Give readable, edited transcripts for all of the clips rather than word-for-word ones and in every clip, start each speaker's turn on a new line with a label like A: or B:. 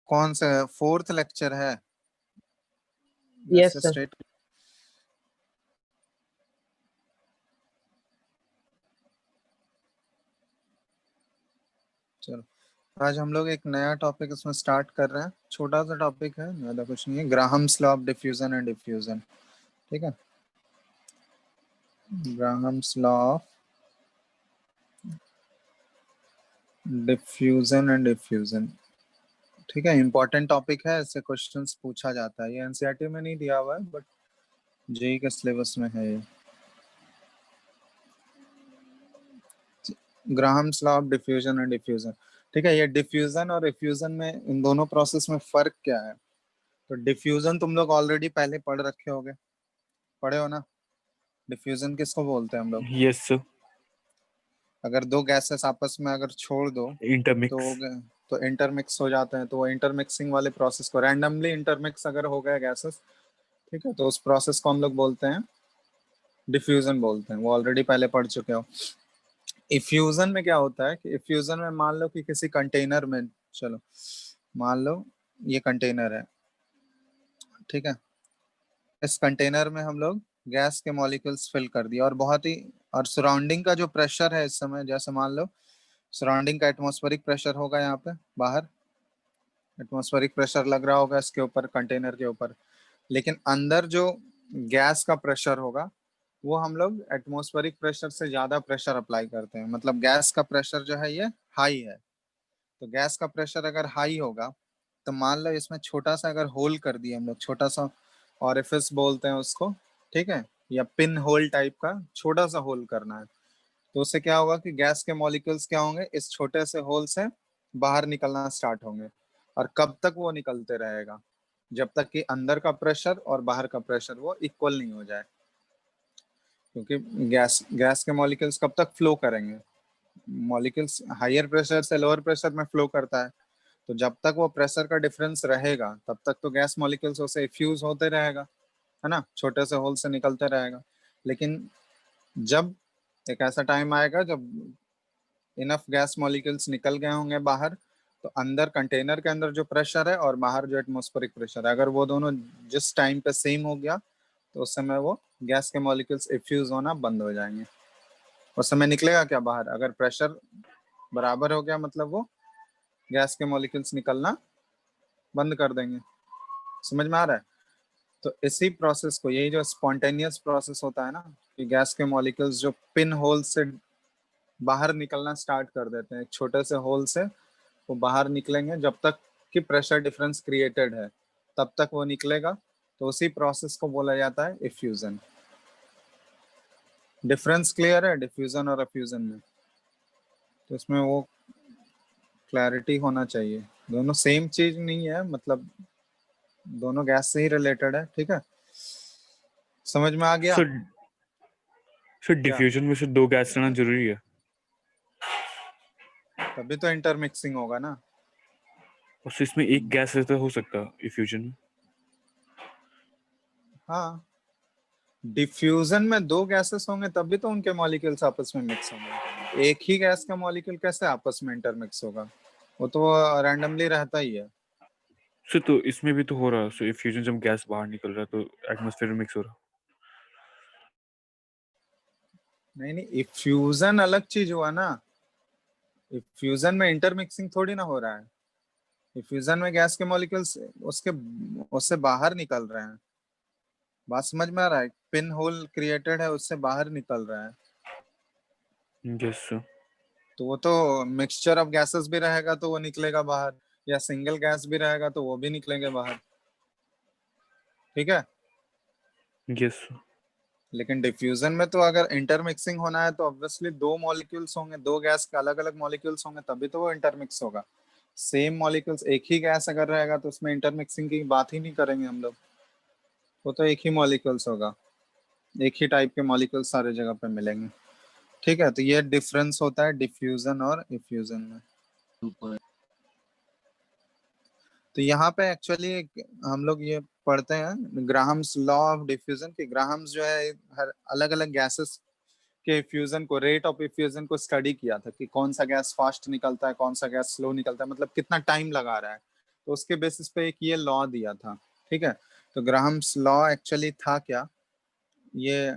A: कौन सा fourth lecture है?
B: Yes sir.
A: स्ट्रेट चलो, आज हम लोग एक नया टॉपिक इसमें स्टार्ट कर रहे हैं। छोटा सा टॉपिक है, ज्यादा कुछ नहीं है। Graham's law of diffusion and diffusion. ठीक है, Graham's law of diffusion and diffusion. ठीक है, इंपॉर्टेंट टॉपिक है, इससे क्वेश्चंस पूछा जाता है। ये एनसीईआरटी में नहीं दिया हुआ है, बट जेईई के सिलेबस में है ये। Graham's law of diffusion and diffusion. ठीक है, ये डिफ्यूजन और डिफ्यूजन में, इन दोनों प्रोसेस में फर्क क्या है? तो डिफ्यूजन तुम लोग ऑलरेडी पहले पढ़ रखे होगे, पढ़े हो ना? डिफ्यूजन किसको बोलते हैं हम लोग?
C: Yes sir.
A: अगर दो गैसेस आपस में अगर छोड़ दो
C: इंटरमिक्स।
A: तो इंटरमिक्स हो जाते हैं। तो वो इंटरमिक्सिंग वाले प्रोसेस को, रैंडमली इंटरमिक्स अगर हो गया गैसेस, ठीक है, तो उस प्रोसेस को हम लोग बोलते हैं डिफ्यूजन बोलते हैं। वो ऑलरेडी पहले पढ़ चुके हो। इफ्यूजन में क्या होता है कि इफ्यूजन में मान लो कि किसी कंटेनर में, चलो मान लो ये कंटेनर है, ठीक है, इस कंटेनर में हम लोग गैस के मॉलिक्यूल्स फिल कर दिया, और बहुत ही, और सराउंडिंग का जो प्रेशर है इस समय, जैसे मान लो सराउंडिंग का एटमॉस्फेरिक प्रेशर होगा, यहाँ पे बाहर एटमॉस्फेरिक प्रेशर लग रहा होगा इसके ऊपर, कंटेनर के ऊपर, लेकिन अंदर जो गैस का प्रेशर होगा वो हम लोग एटमॉस्फेरिक प्रेशर से ज्यादा प्रेशर अप्लाई करते हैं। मतलब गैस का प्रेशर जो है ये हाई है। तो गैस का प्रेशर अगर हाई होगा तो मान लो इसमें छोटा सा अगर होल कर दिए हम लोग, छोटा सा ऑरिफिस बोलते हैं उसको, ठीक है, या पिन होल टाइप का छोटा सा होल करना है, तो उससे क्या होगा कि गैस के मॉलिक्यूल्स क्या होंगे, इस छोटे से होल से बाहर निकलना स्टार्ट होंगे। और कब तक वो निकलते रहेगा? जब तक कि अंदर का प्रेशर और बाहर का प्रेशर वो इक्वल नहीं हो जाए। क्योंकि गैस गैस के मॉलिक्यूल्स कब तक फ्लो करेंगे? मॉलिक्यूल्स हायर प्रेशर से लोअर प्रेशर में फ्लो करता है। तो जब तक वो प्रेशर का डिफरेंस रहेगा तब तक तो गैस मॉलिक्यूल्स उसे फ्यूज होते रहेगा, है ना, छोटे से होल से निकलते रहेगा। लेकिन जब एक ऐसा टाइम आएगा जब इनफ गैस मॉलिक्यूल्स निकल गए होंगे बाहर, तो अंदर कंटेनर के अंदर जो प्रेशर है और बाहर जो एटमॉस्फेरिक प्रेशर है, अगर वो दोनों जिस टाइम पे सेम हो गया तो उस समय वो गैस के मॉलिक्यूल्स इफ्यूज होना बंद हो जाएंगे। उस समय निकलेगा क्या बाहर? अगर प्रेशर बराबर हो गया मतलब वो गैस के मॉलिक्यूल्स निकलना बंद कर देंगे। समझ में आ रहा है? तो इसी प्रोसेस को, यही जो स्पॉन्टेनियस प्रोसेस होता है ना, कि गैस के मॉलिक्यूल्स जो पिन होल से बाहर निकलना स्टार्ट कर देते हैं, एक छोटे से होल से वो बाहर निकलेंगे, जब तक कि प्रेशर डिफरेंस क्रिएटेड है तब तक वो निकलेगा। तो उसी प्रोसेस को बोला जाता है इफ्यूजन। डिफरेंस क्लियर है डिफ्यूजन और एफ्यूजन में? तो इसमें वो क्लैरिटी होना चाहिए, दोनों सेम चीज नहीं है, मतलब दोनों गैस से ही रिलेटेड है। ठीक है, समझ में आ गया?
C: सर डिफ्यूजन में से दो गैस रहना जरूरी है,
A: तभी तो इंटरमिक्सिंग होगा ना।
C: और सिर्फ इसमें एक गैस रहता हो सकता है इफ्यूजन में?
A: हाँ, डिफ्यूजन में दो गैसेस होंगे तभी तो उनके मॉलिक्यूल्स आपस में मिक्स होंगे। एक ही गैस का मॉलिक्यूल कैसे आपस में इंटरमिक्स होगा? वो तो रैंडमली रहता ही है।
C: सर तो इसमें भी तो हो रहा है, सो इफ्यूजन जब गैस बाहर निकल रहा है तो एटमॉस्फेयर में मिक्स हो रहा है।
A: नहीं नहीं, इफ्यूजन अलग चीज हुआ ना। इफ्यूजन में इंटरमिक्सिंग थोड़ी ना हो रहा है। इफ्यूजन में गैस के मॉलिक्यूल्स उसके उससे बाहर निकल रहे हैं। बात समझ में आ रहा है? पिन होल क्रिएटेड है, उससे बाहर निकल रहा है।
C: Yes sir.
A: तो वो तो मिक्सचर ऑफ गैसेस भी रहेगा तो वो निकलेगा बाहर, या सिंगल गैस भी रहेगा तो वो भी निकलेंगे बाहर। ठीक है,
C: यस सर।
A: लेकिन डिफ्यूजन में तो अगर इंटरमिक्सिंग होना है तो ऑब्वियसली दो मॉलिक्यूल्स होंगे, दो गैस के अलग अलग मॉलिक्यूल्स होंगे, तभी तो वो इंटरमिक्स होगा। सेम मॉलिक्यूल्स एक ही गैस अगर रहेगा तो उसमें इंटरमिक्सिंग की बात ही नहीं करेंगे हम लोग। वो तो एक ही मॉलिक्यूल्स होगा, एक ही टाइप के मॉलिक्यूल्स सारे जगह पे मिलेंगे। ठीक है, तो ये डिफरेंस होता है डिफ्यूजन और इफ्यूजन में। तो यहाँ पे एक्चुअली हम लोग ये पढ़ते हैं ग्राहम्स लॉ ऑफ डिफ्यूजन, कि ग्राहम्स जो है हर अलग अलग गैसेस के इफ्यूजन को, रेट ऑफ इफ्यूजन को स्टडी किया था कि कौन सा गैस फास्ट निकलता है, कौन सा गैस स्लो निकलता है, मतलब कितना टाइम लगा रहा है। तो उसके बेसिस पे एक ये लॉ दिया था, ठीक है। तो ग्राहम्स लॉ एक्चुअली था क्या, ये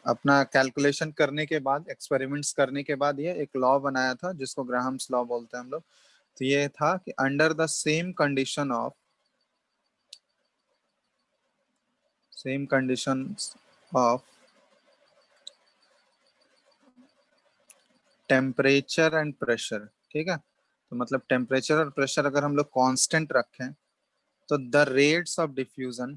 A: अपना कैलकुलेशन करने के बाद, एक्सपेरिमेंट्स करने के बाद ये एक लॉ बनाया था जिसको ग्राहम्स लॉ बोलते हैं हम लोग। तो ये था कि under the same conditions of temperature and pressure, ठीक है। तो मतलब टेम्परेचर और प्रेशर अगर हम लोग कांस्टेंट रखें तो the rates of diffusion,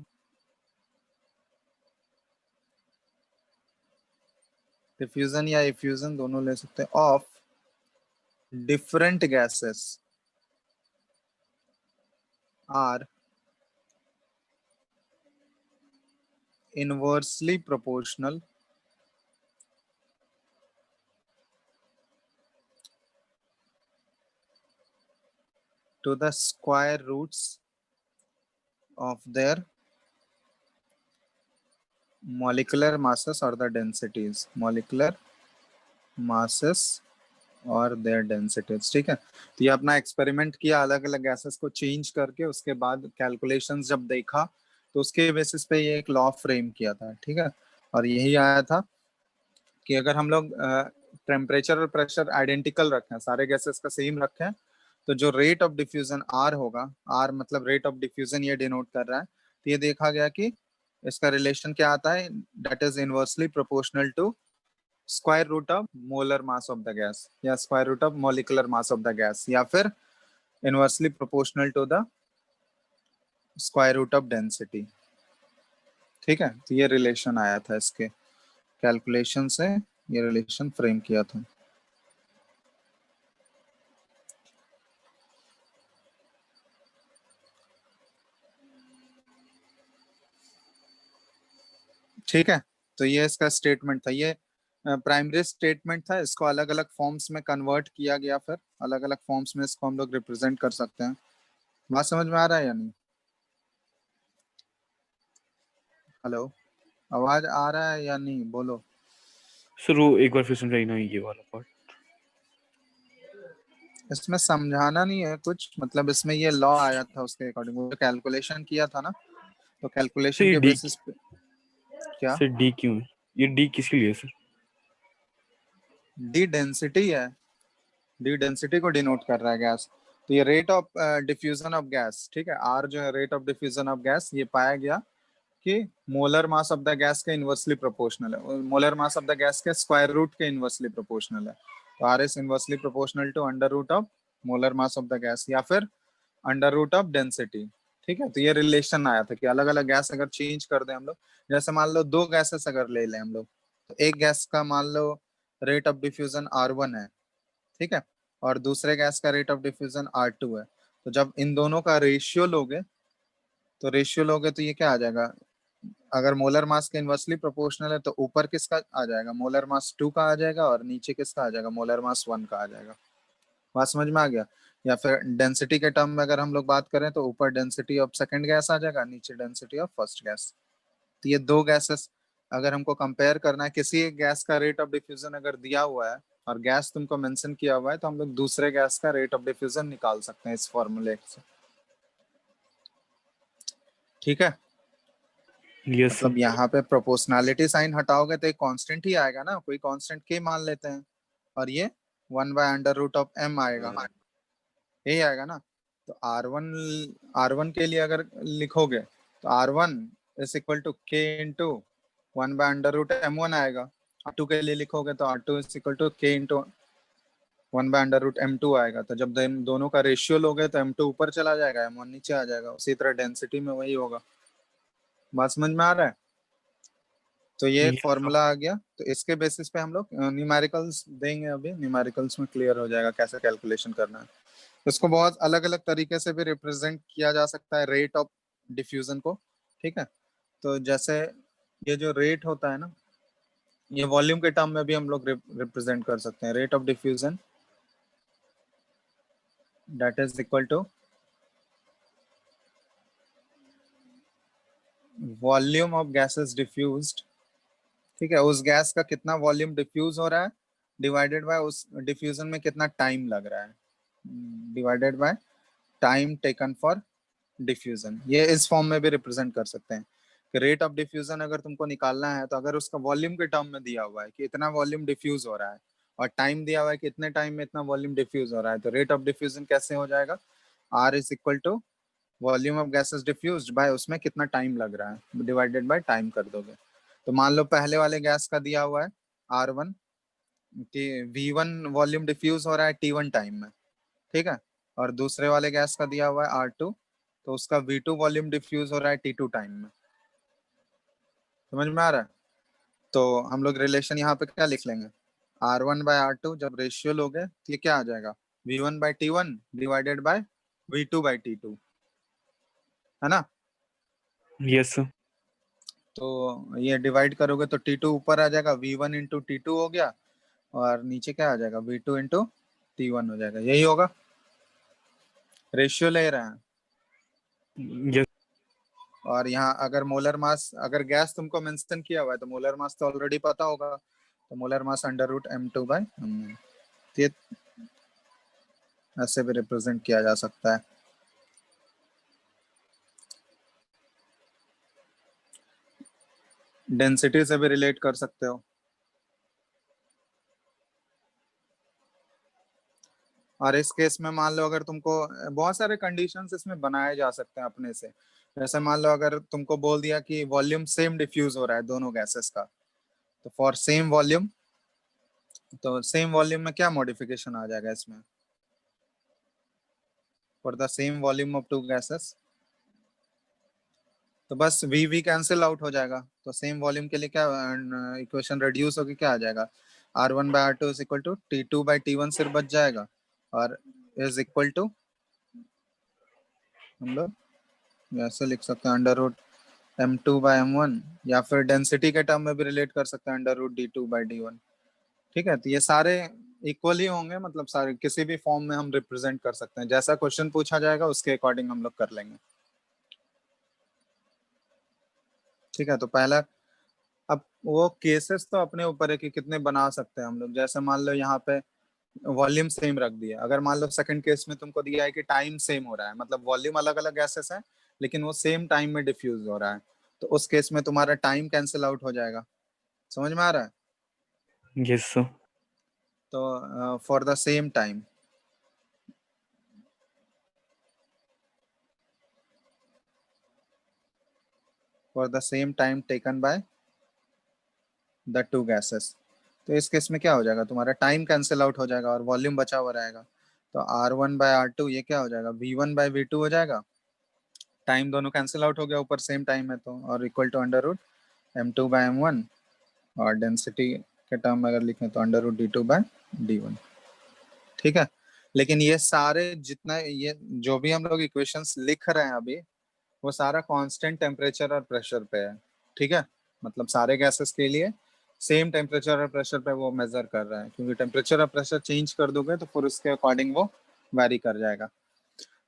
A: diffusion या इफ्यूजन दोनों ले सकते हैं, of different gases are inversely proportional to the square roots of their molecular masses or the densities, molecular masses और देयर डेंसिटीज, ठीक है। तो ये अपना एक्सपेरिमेंट किया, अलग अलग गैसेस को चेंज करके, उसके बाद कैलकुलेशंस जब देखा तो उसके बेसिस पे ये एक लॉ फ्रेम किया था, ठीक है। और यही आया था कि अगर हम लोग टेम्परेचर और प्रेशर आइडेंटिकल रखें, सारे गैसेस का सेम रखें, तो जो रेट ऑफ डिफ्यूजन आर होगा, आर मतलब रेट ऑफ डिफ्यूजन ये डिनोट कर रहा है, तो ये देखा गया कि इसका रिलेशन क्या आता है, that is inversely proportional to square root of molar mass of the gas, या square root of molecular mass of the gas, या फिर inversely proportional to the square root of density, ठीक है। तो ये रिलेशन आया था, इसके कैलकुलेशन से ये रिलेशन फ्रेम किया था। ठीक है। तो ये इसका स्टेटमेंट था, ये प्राइमरी स्टेटमेंट था, इसको अलग अलग फॉर्म्स में कन्वर्ट किया गया, फिर अलग अलग फॉर्म्स में इसको हम लोग रिप्रेजेंट कर सकते हैं। बात समझ में आ रहा है या नहीं? हेलो, आवाज आ रहा है या नहीं, बोलो।
C: सर वो एक बार फिर समझाइए ना ये वाला पार्ट।
A: इसमें समझाना नहीं है कुछ, मतलब इसमें ये लॉ आया था, उसके अकॉर्डिंग वो कैलकुलेशन किया था ना, तो
C: सर
A: कैलकुलेशन
C: ये
A: के
C: डी,
A: बेसिस पे क्या,
C: सर डी क्यों है, ये डी किसके लिए है सर?
A: डी डेंसिटी है, डी डेंसिटी को डिनोट कर रहा है गैस। तो ये rate of diffusion of gas, ठीक है, आर जो है rate of diffusion of gas, ये पाया गया कि molar mass of the gas के इनवर्सली प्रोपोर्शनल है, molar mass of the gas के स्क्वायर रूट के इनवर्सली प्रोपोर्शनल है। तो R is inversely proportional to under root of molar mass of the gas, या फिर अंडर रूट ऑफ डेंसिटी, ठीक है। तो ये रिलेशन आया था कि अलग अलग गैस अगर चेंज कर दें हम लोग, जैसे मान लो दो गैसेस अगर ले लें हम लोग, तो एक गैस का मान लो रेट ऑफ डिफ्यूजन R1 है, ठीक है, और दूसरे गैस का रेट ऑफ डिफ्यूजन R2 है। तो जब इन दोनों का रेशियो लोगे तो ये क्या आ जाएगा, अगर मोलर मास के इनवर्सली प्रोपोर्शनल है तो ऊपर किसका आ जाएगा, मोलर मास 2 का आ जाएगा, और नीचे किसका आ जाएगा, मोलर मास 1 का आ जाएगा। बात समझ में आ गया? या फिर डेंसिटी के टर्म में अगर हम लोग बात करें तो ऊपर डेंसिटी ऑफ सेकंड गैस आ जाएगा, नीचे डेंसिटी ऑफ फर्स्ट गैस। तो ये दो गैसेस अगर हमको कंपेयर करना है, किसी एक गैस का रेट ऑफ डिफ्यूजन अगर दिया हुआ है और गैस तुमको मेंशन किया हुआ है, तो हम लोग दूसरे गैस का रेट ऑफ डिफ्यूजन निकाल सकते हैं इस फॉर्मूले से, ठीक है।
C: Yes sir.
A: मतलब यहाँ पे प्रोपोर्शनैलिटी साइन हटाओगे तो एक कांस्टेंट ही आएगा ना, कोई कांस्टेंट के मान लेते हैं, और ये 1/√m आएगा, यही आएगा ना। तो आर वन के लिए अगर लिखोगे तो R1 = K × 1/√m1 आएगा। R2 के लिए लिखोगे तो R2 = K × 1/√m2 आएगा। तो जब दोनों का रेशियो लोगे तो m2 ऊपर चला जाएगा, m1 नीचे आ जाएगा। उसी तरह डेंसिटी में वही होगा। बात समझ में आ रहा है? तो ये
C: यस सर।
A: फॉर्मूला आ गया। तो इसके बेसिस पे हम लोग न्यूमेरिकल्स देंगे, अभी न्यूमेरिकल्स में क्लियर हो जाएगा कैसे कैलकुलेशन करना है। इसको बहुत अलग अलग तरीके से भी रिप्रेजेंट किया जा सकता है, रेट ऑफ डिफ्यूजन को, ठीक है। तो जैसे ये जो रेट होता है ना, ये वॉल्यूम के टर्म में भी हम लोग रिप्रेजेंट कर सकते हैं। Rate of diffusion that is equal to volume of gases diffused, ठीक है, उस गैस का कितना वॉल्यूम डिफ्यूज हो रहा है डिवाइडेड बाय उस डिफ्यूजन में कितना टाइम लग रहा है, divided by time taken for diffusion. ये इस फॉर्म में भी रिप्रेजेंट कर सकते हैं कि रेट ऑफ डिफ्यूजन अगर तुमको निकालना है तो अगर उसका वॉल्यूम के टर्म में दिया हुआ है कि इतना वॉल्यूम डिफ्यूज हो रहा है और टाइम दिया हुआ है कि इतने टाइम में इतना वॉल्यूम डिफ्यूज हो रहा है, तो रेट ऑफ डिफ्यूजन कैसे हो जाएगा? R is equal to volume of gases diffused by उसमें कितना टाइम लग रहा है डिवाइडेड बाय टाइम कर दोगे। तो मान लो पहले वाले गैस का दिया हुआ है R1 कि V1 वॉल्यूम डिफ्यूज हो रहा है T1 टाइम में, ठीक है, और दूसरे वाले गैस का दिया हुआ है R2, तो उसका V2 वॉल्यूम डिफ्यूज हो रहा है T2 टाइम में। समझ में आ रहा है? तो हम लोग रिलेशन यहाँ पे क्या लिख लेंगे? R1/R2 जब रेशियो लोगे तो ये क्या आ जाएगा? V1/T1 डिवाइडेड बाय V2/T2, है ना?
C: Yes sir.
A: तो ये डिवाइड करोगे तो T2 ऊपर आ जाएगा, V1 इंटू T2 हो गया, और नीचे क्या आ जाएगा? V2 इंटू T1 हो जाएगा। यही होगा, रेशियो ले रहे हैं।
C: यस।
A: और यहाँ अगर मोलर मास, अगर गैस तुमको मेंशन किया हुआ है तो मोलर मास तो ऑलरेडी पता होगा, तो मोलर मास √m²/m², ये ऐसे भी रिप्रेजेंट किया जा सकता है। डेंसिटी से भी रिलेट कर सकते हो। और इस केस में मान लो अगर तुमको, बहुत सारे कंडीशंस इसमें बनाए जा सकते हैं अपने से। जैसे मान लो अगर तुमको बोल दिया कि वॉल्यूम सेम डिफ्यूज हो रहा है दोनों गैसेस का, तो फॉर सेम वॉल्यूम, तो सेम वॉल्यूम में क्या मॉडिफिकेशन आ जाएगा इसमें? For the same volume of two gases, तो बस वी वी कैंसिल आउट हो जाएगा, तो सेम वॉल्यूम के लिए क्या इक्वेशन रेड्यूस होकर क्या आ जाएगा? R1/R2 is equal to T2/T1 सिर्फ बच जाएगा, और इज इक्वल टू, हम लोग ऐसे लिख सकते हैं √m²/m², या फिर डेंसिटी के टर्म में भी रिलेट कर सकते हैं √d2/d1। ठीक है, तो ये सारे इक्वल ही होंगे, मतलब सारे किसी भी फॉर्म में हम रिप्रेजेंट कर सकते हैं, जैसा क्वेश्चन पूछा जाएगा उसके अकॉर्डिंग हम लोग कर लेंगे। ठीक है, तो पहला, अब वो केसेस तो अपने ऊपर है कि कितने बना सकते हैं हम लोग। जैसे मान लो यहाँ पे वॉल्यूम सेम रख दिया, अगर मान लो सेकंड केस में तुमको दिया है कि टाइम सेम हो रहा है, मतलब वॉल्यूम अलग अलग गैसेस है लेकिन वो सेम टाइम में डिफ्यूज हो रहा है, तो उस केस में तुम्हारा टाइम कैंसिल आउट हो जाएगा। समझ में आ रहा है?
C: Yes sir.
A: तो for the same time, for the same time taken by the two gases, तो इस केस में क्या हो जाएगा? तुम्हारा टाइम कैंसिल आउट हो जाएगा और वॉल्यूम बचा हुआ रहेगा। तो R1/R2 ये क्या हो जाएगा? V1/V2 हो जाएगा, टाइम दोनों कैंसिल आउट हो गया, ऊपर सेम टाइम है तो, और इक्वल टू √m²/m², और डेंसिटी के टर्म में अगर लिखें तो √d2/d1। ठीक है, लेकिन ये सारे जितना ये जो भी हम लोग इक्वेशंस लिख रहे हैं अभी, वो सारा कांस्टेंट टेम्परेचर और प्रेशर पे है। ठीक है, मतलब सारे गैसेस के लिए सेम टेम्परेचर और प्रेशर पे वो मेजर कर रहा है, क्योंकि टेम्परेचर और प्रेशर चेंज कर दोगे तो फिर उसके अकॉर्डिंग वो वैरी कर जाएगा।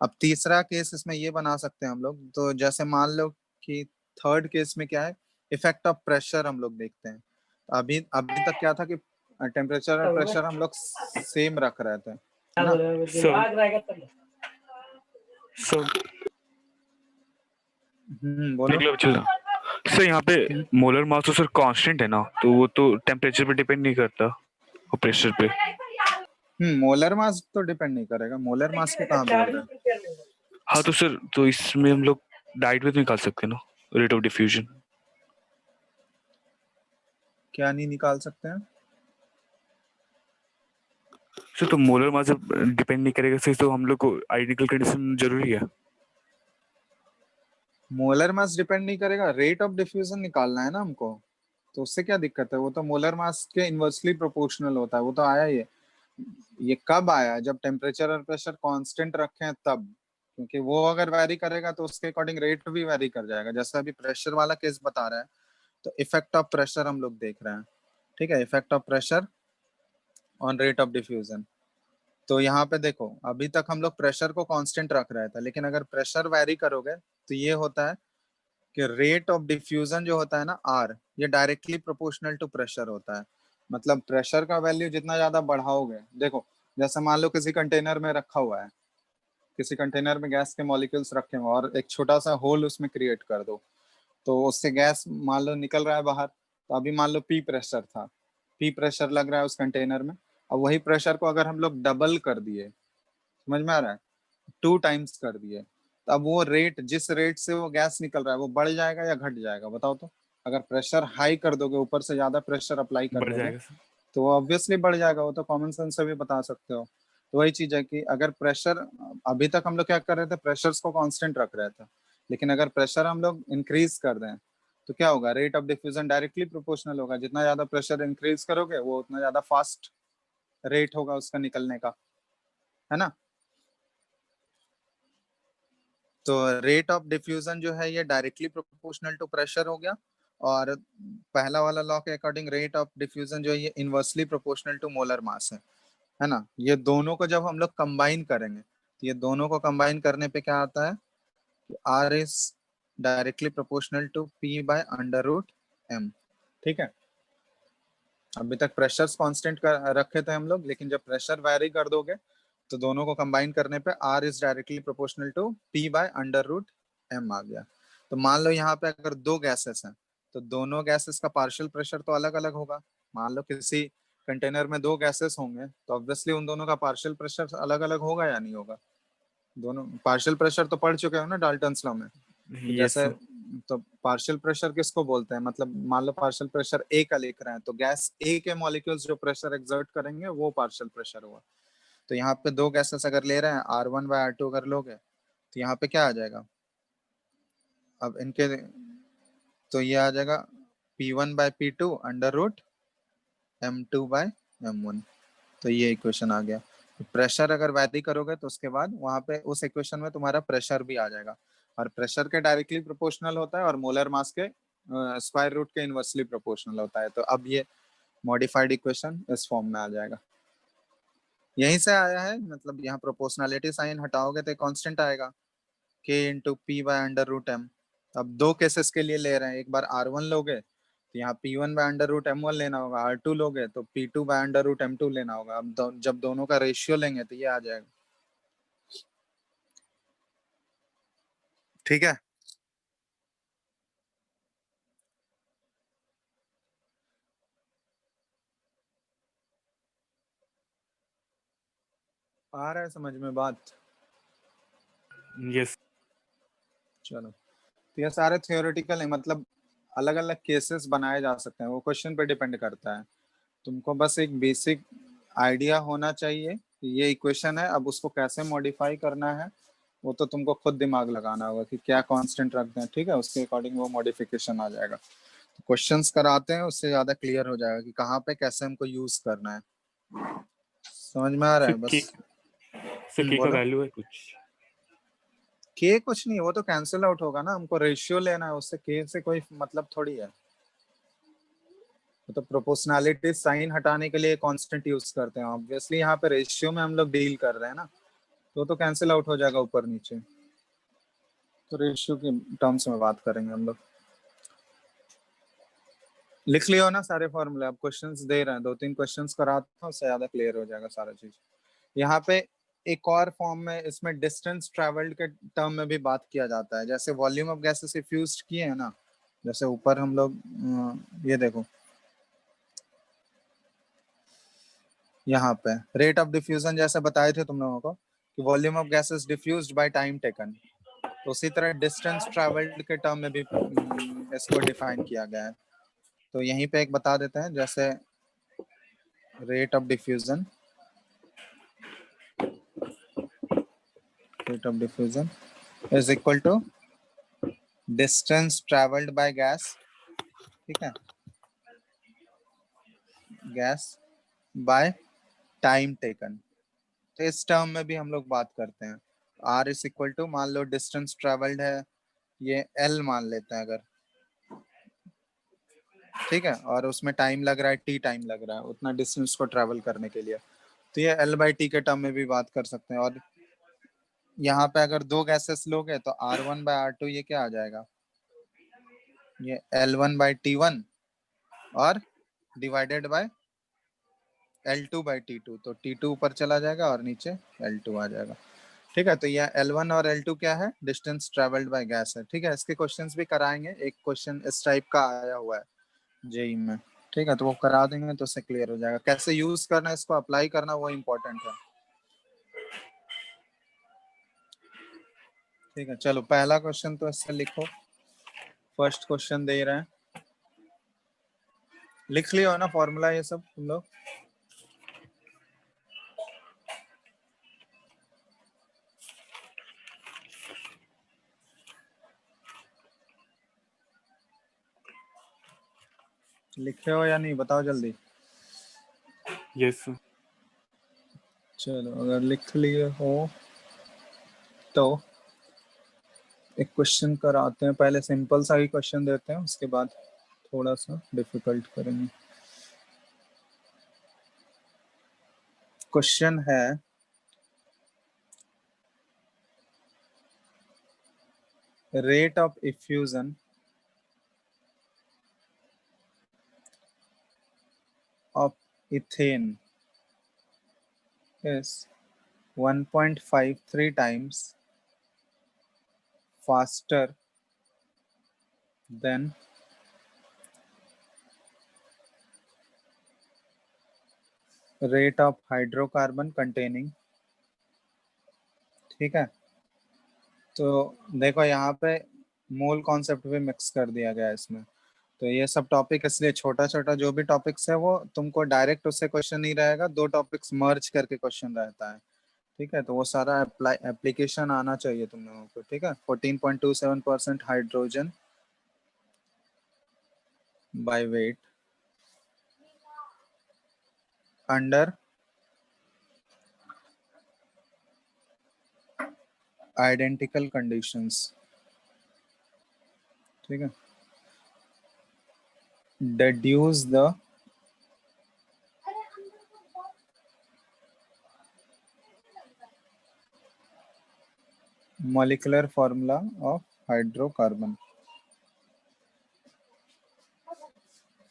A: अब तीसरा केस इसमें ये बना सकते हैं हम लोग, तो जैसे मान लो कि थर्ड केस में क्या है, इफेक्ट ऑफ प्रेशर हम लोग देखते हैं। अभी अभी तक क्या था कि टेम्परेचर और प्रेशर हम लोग सेम रख रहे थे, है ना?
C: सर सर
A: बोलो।
C: मतलब सर यहाँ पे मोलर मास तो सर कांस्टेंट है ना, तो वो तो टेम्परेचर पे डिपेंड नहीं करता और प्रेशर पे।
A: मोलर मास तो डिपेंड नहीं करेगा, मोलर मास को कहाँ बोल रहे हैं?
C: हाँ तो सर, तो इसमें हम लोग डाइट में तो निकाल सकते हैं ना रेट ऑफ डिफ्यूजन?
A: क्या नहीं निकाल सकते हैं?
C: सर तो मोलर मास जब डिपेंड नहीं करेगा सर, तो हम लोग को आइडेंटिकल कंडीशन जरूरी है?
A: मोलर मास डिपेंड नहीं करेगा, रेट ऑफ डिफ्यूजन निकालना है ना हमको, तो उससे क्या दिक्कत है? वो तो मोलर मास के इनवर्सली प्रोपोर्शनल होता है, वो तो आया ये कब आया? जब टेम्परेचर और प्रेशर कांस्टेंट रखे हैं तब, क्योंकि वो अगर वैरी करेगा तो उसके अकॉर्डिंग रेट भी वैरी कर जाएगा। जैसे अभी प्रेशर वाला केस बता रहा है, तो इफेक्ट ऑफ प्रेशर हम लोग देख रहे हैं। ठीक है, effect of pressure on rate of diffusion. तो यहाँ पे देखो, अभी तक हम लोग प्रेशर को कांस्टेंट रख रहे थे, लेकिन अगर प्रेशर वैरी करोगे तो ये होता है कि रेट ऑफ डिफ्यूजन जो होता है ना R, ये डायरेक्टली प्रोपोर्शनल टू प्रेशर होता है। मतलब प्रेशर का वैल्यू जितना ज्यादा बढ़ाओगे, देखो जैसे मान लो किसी कंटेनर में रखा हुआ है, किसी कंटेनर में गैस के मॉलिक्यूल्स रखे हुए और एक छोटा सा होल उसमें क्रिएट कर दो, तो उससे गैस मान लो निकल रहा है बाहर। तो अभी मान लो पी प्रेशर था, पी प्रेशर लग रहा है उस कंटेनर में। अब वही प्रेशर को अगर हम लोग डबल कर दिए, समझ में आ रहा है, 2 टाइम्स कर दिए, तो अब वो रेट, जिस रेट से वो गैस निकल रहा है वो बढ़ जाएगा या घट जाएगा, बताओ तो। अगर प्रेशर हाई कर दोगे, ऊपर से ज्यादा प्रेशर अप्लाई कर
C: बढ़
A: दोगे,
C: जाएगा सर।
A: तो ऑब्वियसली बढ़ जाएगा, वो तो कॉमन सेंस से भी बता सकते हो। तो वही चीज है कि अगर प्रेशर, अभी तक हम लोग क्या कर रहे थे, प्रेशर्स को कांस्टेंट रख रहे थे, लेकिन अगर प्रेशर हम लोग इंक्रीज कर दें तो क्या होगा, rate of diffusion directly proportional होगा। जितना ज्यादा प्रेशर इंक्रीज करोगे वो उतना ज्यादा फास्ट रेट होगा उसका निकलने का, है ना। तो रेट ऑफ डिफ्यूजन जो है ये डायरेक्टली प्रोपोर्शनल टू प्रेशर हो गया, और पहला वाला लॉ के अकॉर्डिंग रेट ऑफ डिफ्यूजन जो है ये inversely proportional to molar mass है ना। ये दोनों को जब हम लोग कंबाइन करेंगे, तो ये दोनों को कंबाइन करने पे क्या आता है, R is directly proportional to P by under root M. ठीक है, अभी तक प्रेशर्स कांस्टेंट रखे थे हम लोग, लेकिन जब प्रेशर वैरी कर दोगे तो दोनों को कंबाइन करने पे R is directly proportional to P by under root M आ गया। तो मान लो यहाँ पे अगर दो गैसेस हैं, तो दोनों गैसेस का पार्शियल प्रेशर तो अलग अलग होगा। मान लो किसी कंटेनर में दो गैसेस होंगे, तो ऑब्वियसली उन दोनों का पार्शियल प्रेशर अलग अलग होगा या नहीं होगा। दोनों पार्शियल प्रेशर तो पढ़ चुके हो ना डाल्टन्स लॉ में। तो
C: यस
A: जैसे,
C: सर।
A: तो पार्शियल प्रेशर किसको बोलते हैं, मतलब मान लो पार्शियल प्रेशर ए का लिख रहे हैं, तो गैस ए के मॉलिक्यूल्स जो प्रेशर एक्सर्ट करेंगे वो पार्शियल प्रेशर हुआ। तो यहाँ पे दो गैसेस अगर ले रहे हैं, R1/R2 अगर लोगे, तो यहाँ पे क्या आ जाएगा, अब इनके, तो ये आ जाएगा P1/P2 अंडर रूट M2/M1। तो ये इक्वेशन आ गया। प्रेशर अगर वैरी करोगे तो उसके बाद वहां पे उस इक्वेशन में तुम्हारा प्रेशर भी आ जाएगा, और प्रेशर के डायरेक्टली प्रोपोर्शनल होता है और मोलर मास के स्क्वायर रूट के इनवर्सली प्रोपोर्शनल होता है। तो अब ये मॉडिफाइड इक्वेशन इस फॉर्म में आ जाएगा। यहीं से आया है, मतलब यहाँ प्रोपोर्शनलिटी साइन हटाओगे तो कांस्टेंट आएगा, k into P by under root M. अब दो केसेस के लिए ले रहे हैं, एक बार R1 लोगे तो यहाँ P1/√M1 लेना होगा, R2 लोगे तो P2/√M2 लेना होगा। अब जब दोनों का रेशियो लेंगे तो ये आ जाएगा। ठीक है, आ रहा है समझ में बात।
C: यस।
A: चलो, तो ये सारे थियोरेटिकल है, मतलब अलग अलग केसेस बनाए जा सकते हैं, वो क्वेश्चन पे डिपेंड करता है। तुमको बस एक बेसिक आइडिया होना चाहिए कि ये इक्वेशन है, अब उसको कैसे मॉडिफाई करना है वो तो तुमको खुद दिमाग लगाना होगा कि क्या कांस्टेंट रख दें। ठीक है, उसके अकॉर्डिंग वो मॉडिफिकेशन आ जाएगा। तो क्वेश्चंस कराते हैं, उससे ज्यादा क्लियर हो जाएगा कि कहाँ पे कैसे हमको यूज करना है। समझ में आ रहा
C: सर
A: है
C: के,
A: बस।
C: सर के का
A: बोलो।
C: वैल्यू है कुछ?
A: के कुछ नहीं, वो तो कैंसिल आउट होगा ना, हमको रेशियो लेना है, उससे के से कोई मतलब थोड़ी है। तो प्रोपोर्शनैलिटी साइन हटाने के लिए कांस्टेंट यूज करते हैं, ऑब्वियसली यहाँ पे रेशियो में हम लोग डील कर रहे हैं ना, तो कैंसिल आउट हो जाएगा ऊपर नीचे। तो रेशियो के टर्म्स में बात करेंगे हम लोग। लिख लियो ना सारे फॉर्मूले, अब क्वेश्चंस दे रहे हैं, 2-3 क्वेश्चंस कराता हूँ, उससे ज्यादा क्लियर हो जाएगा सारा चीज। यहाँ पे एक और फॉर्म में इसमें डिस्टेंस ट्रेवल्ड के टर्म में भी बात किया जाता है। जैसे वॉल्यूम ऑफ गैसेस फ्यूज किए हैं ना, जैसे ऊपर हम लोग ये देखो, यहाँ पे रेट ऑफ डिफ्यूजन जैसे बताए थे तुम लोगों को कि volume of gases diffused by time taken, तो उसी तरह डिस्टेंस ट्रेवल्ड के टर्म में भी इसको डिफाइन किया गया है। तो यहीं पे एक बता देते हैं, जैसे rate of diffusion, rate of diffusion is equal to distance traveled by gas, ठीक है, गैस बाय टाइम टेकन। तो इस टर्म में भी हम लोग बात करते हैं। आर इज इक्वल टू, मान लो डिस्टेंस ट्रेवल्ड है ये एल मान लेते हैं अगर, ठीक है, और उसमें टाइम लग रहा है टी टाइम लग रहा है उतना डिस्टेंस को ट्रेवल करने के लिए, तो ये L/T के टर्म में भी बात कर सकते हैं। और यहाँ पे अगर दो गैसेस लोगे तो R1/R2 ये क्या आ जाएगा, ये L1/T1 और डिवाइडेड बाय L2/T2, तो T2 ऊपर चला जाएगा और नीचे L2 आ जाएगा। ठीक है, तो ये L1 और L2 क्या है, डिस्टेंस ट्रेवल्ड बाय गैस है। ठीक है, इसके क्वेश्चंस भी कराएंगे, एक क्वेश्चन इस टाइप का आया हुआ है जेई में। ठीक है, तो वो करा देंगे तो उससे क्लियर हो जाएगा, कैसे यूज करना, इसको अप्लाई करना, वो इम्पोर्टेंट है। ठीक है, चलो पहला क्वेश्चन तो इससे लिखो, फर्स्ट क्वेश्चन दे रहे हैं, लिख लियो ना फॉर्मूला ये सब तुम लोग। लिखे हो या नहीं, बताओ जल्दी।
C: Yes sir.
A: चलो अगर लिख लिए हो तो एक क्वेश्चन कराते हैं, पहले सिंपल सा ही क्वेश्चन देते हैं, उसके बाद थोड़ा सा डिफिकल्ट करेंगे। क्वेश्चन है, rate of effusion of ethane is 1.53 times faster than rate of hydrocarbon containing। ठीक है, तो देखो यहाँ पे मोल कॉन्सेप्ट भी मिक्स कर दिया गया है इसमें। तो ये सब टॉपिक इसलिए छोटा छोटा जो भी टॉपिक्स है वो तुमको डायरेक्ट उससे क्वेश्चन नहीं रहेगा, दो टॉपिक्स मर्ज करके क्वेश्चन रहता है। ठीक है, तो वो सारा एप्लीकेशन आना चाहिए तुम लोगों को। ठीक है, 14.27% hydrogen by weight under identical conditions. ठीक है, deduce the molecular formula of hydrocarbon।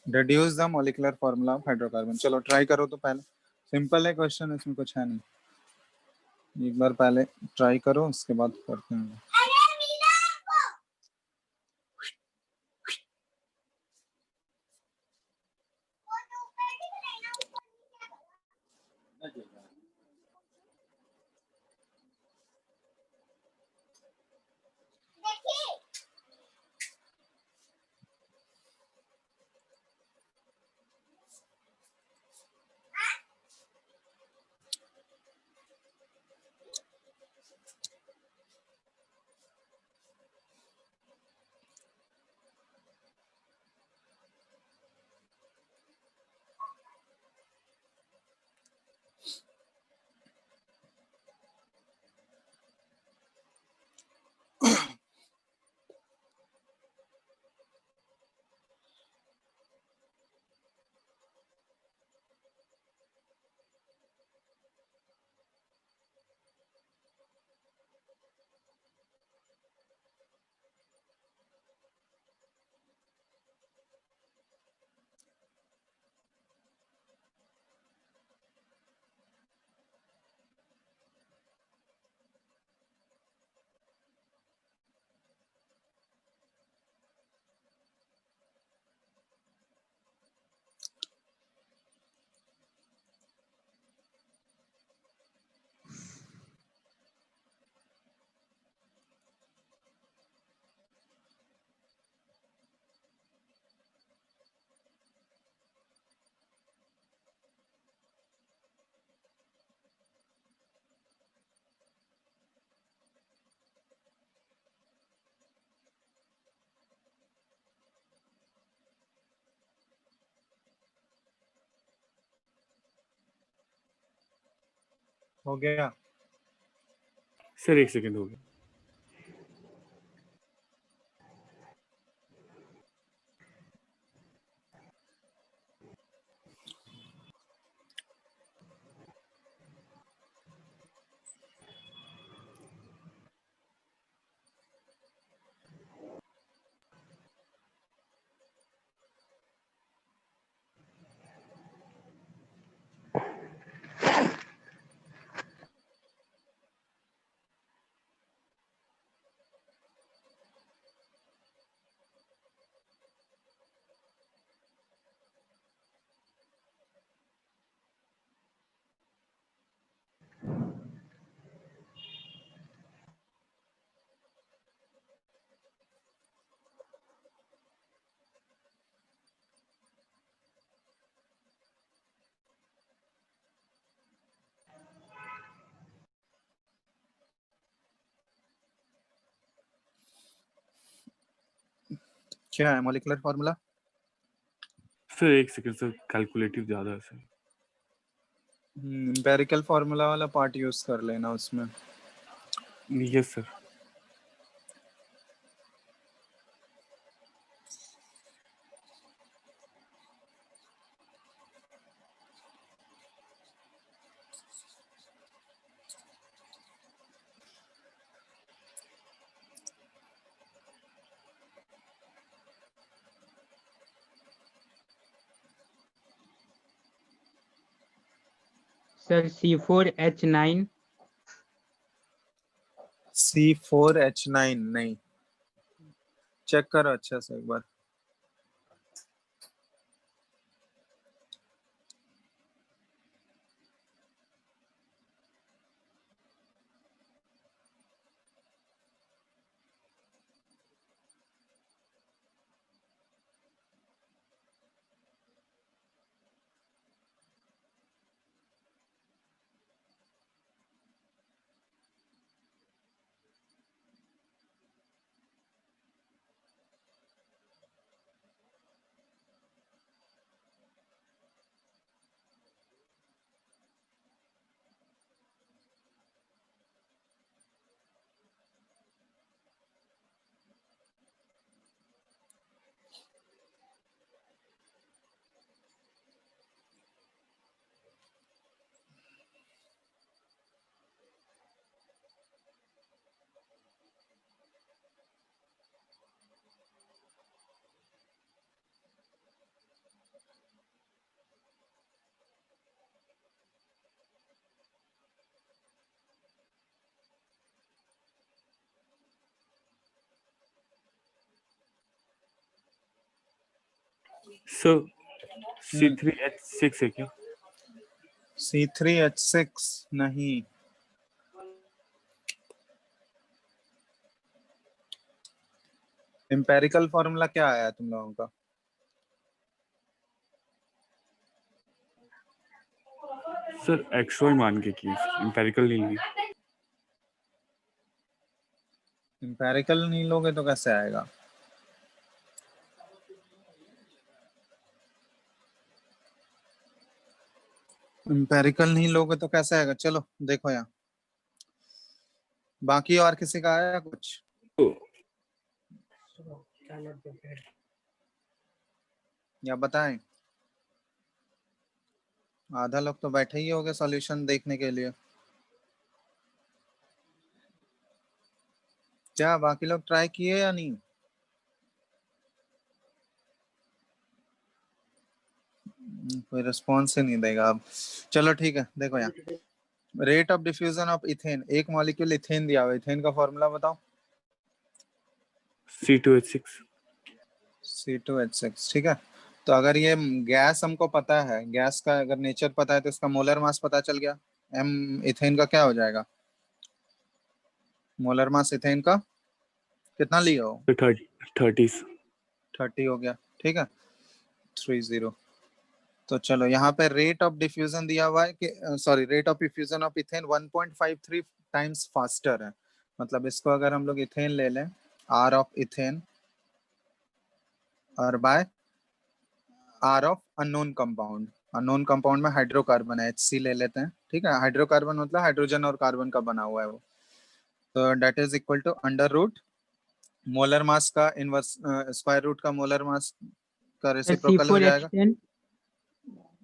A: deduce the molecular formula of hydrocarbon। चलो ट्राई करो, तो पहले सिंपल है क्वेश्चन, इसमें कुछ है नहीं, एक बार पहले ट्राई करो उसके बाद करते हैं। हो गया।
C: सर एक सेकंड हो गया।
A: क्या है मॉलिक्यूलर फार्मूला?
C: सर एक सेकंड सर, कैलकुलेटिव ज्यादा है सर।
A: एम्पेरिकल फार्मूला वाला पार्ट यूज कर लेना उसमें।
C: Yes sir.
B: Sir C4H9।
A: C4H9 नहीं, चेक करो अच्छे से एक बार।
C: सर C3H6 है क्या?
A: C3H6 नहीं, एम्पेरिकल फार्मूला क्या आया तुम लोगों का?
C: सर एक्सवाई मान के की, एम्पेरिकल नहीं ली।
A: एम्पेरिकल नहीं लोगे तो कैसे आएगा? एम्पेरिकल नहीं लोगे तो कैसे आएगा? चलो देखो यहाँ, बाकी और किसी का आया कुछ? या बताएं? आधा लोग तो बैठे ही होंगे सॉल्यूशन देखने के लिए। क्या बाकी लोग ट्राई किए या नहीं? कोई रिस्पॉन्स ही नहीं देगा अब। चलो ठीक है, देखो यहाँ, rate of diffusion of ethane, एक मॉलिक्यूल इथेन दिया हुआ, इथेन का फॉर्मूला बताओ।
C: C2H6।
A: C2H6, ठीक है। तो अगर ये गैस हमको पता है, गैस का अगर नेचर पता है तो इसका मोलर मास पता चल गया। एम इथेन का क्या हो जाएगा? मोलर मास इथेन का कितना लिया हो?
C: 30।
A: 30 हो गया, ठीक है, 30। तो चलो यहाँ पे रेट ऑफ डिफ्यूजन दिया हुआ है कि sorry, rate of diffusion of ethane 1.53 times faster है। मतलब इसको अगर हम लोग इथेन ले लें, आर ऑफ इथेन और by R of unknown compound, unknown compound में हाइड्रोकार्बन है, HC ले लेते हैं, ठीक है। हाइड्रोकार्बन मतलब हाइड्रोजन और कार्बन का बना हुआ है वो। तो that is equal to under root molar mass का इनवर्स, स्क्वायर रूट का मोलर मास का रेसिप्रोकल हो जाएगा।
B: C4H10।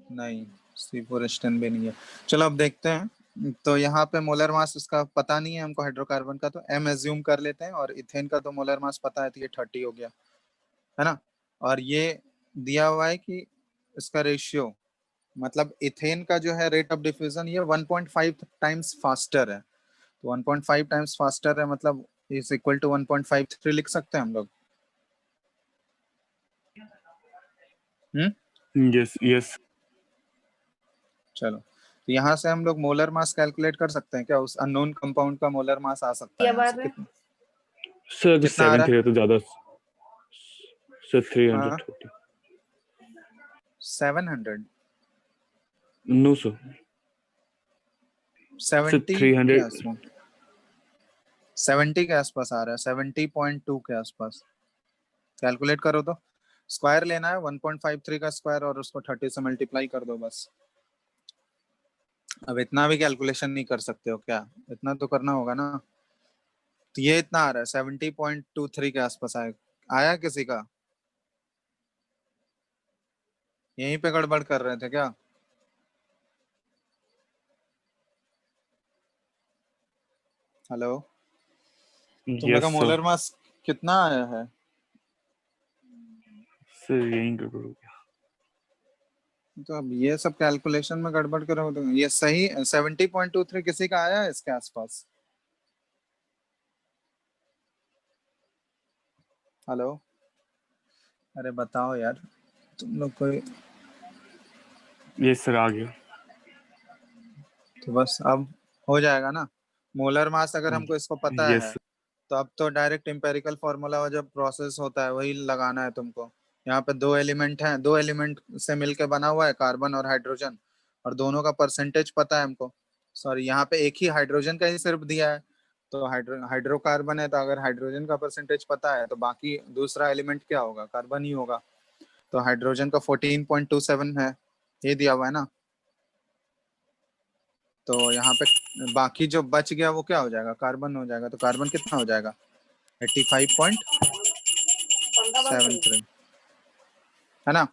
A: नहीं, C4H10 भी नहीं है। चलो अब देखते हैं। तो यहाँ पे मोलर मास इसका पता नहीं है हमको हाइड्रोकार्बन का, तो M एज्यूम कर लेते हैं, और इथेन का तो मोलर मास पता है, तो ये 30 हो गया, है ना। और ये दिया हुआ है कि इसका रेशियो, मतलब इथेन का जो है रेट ऑफ डिफ्यूजन ये 1.5 टाइम्स फास्टर है। तो 1.5 टाइम्स फास्टर है, मतलब इज इक्वल टू 1.53 लिख सकते हैं हम लोग।
C: Yes yes.
A: चलो, तो यहाँ से हम लोग मोलर मास कैलकुलेट कर सकते हैं क्या? उस अननोन कंपाउंड का मोलर मास आ सकता है यहाँ से कितना?
C: सर अगर
A: कितना आ रहा
C: 7 है तो ज्यादा। सर
A: है? हाँ,
C: 340।
A: 700,
C: नो सर। सर
A: 70 के
C: 300।
A: आसपास, 70 के आसपास आ रहा है, 70.2 के आसपास। कैलकुलेट करो तो स्क्वायर लेना है 1.53 का स्क्वायर और उसको 30 से मल्टीप्लाई कर दो बस। अब इतना भी कैलकुलेशन नहीं कर सकते हो क्या? इतना तो करना होगा ना। तो ये इतना आ रहा है 70.23 के आसपास आया किसी का? यहीं पे गड़बड़ कर रहे थे क्या? हेलो, तुम लोग का
C: यस सर।
A: मोलर मास कितना आया है?
C: सर यही गड़बड़ हो गया।
A: तो अब ये सब कैलकुलेशन में गड़बड़ करो तो ये सही 70.23 किसी का आया है इसके आसपास? हेलो, अरे बताओ यार, तुम लोग कोई।
C: यस सर आ गया।
A: तो बस अब हो जाएगा ना। मोलर मास अगर हमको इसको पता है
C: यस
A: तो अब तो डायरेक्ट एम्पेरिकल फॉर्मूला जब प्रोसेस होता है वही लगाना है तुमको। यहाँ पे दो एलिमेंट हैं, दो एलिमेंट से मिलके बना हुआ है कार्बन और हाइड्रोजन, और दोनों का परसेंटेज पता है हमको। सॉरी, यहाँ पे एक ही हाइड्रोजन का ही सिर्फ दिया है। तो हाइड्रोकार्बन है, तो अगर हाइड्रोजन का परसेंटेज पता है तो बाकी दूसरा एलिमेंट क्या होगा? कार्बन ही होगा। तो हाइड्रोजन का 14.27 है, ये दिया हुआ है ना। तो यहाँ पे बाकी जो बच गया वो क्या हो जाएगा? कार्बन हो जाएगा। तो कार्बन कितना हो जाएगा? 85.73, है ना।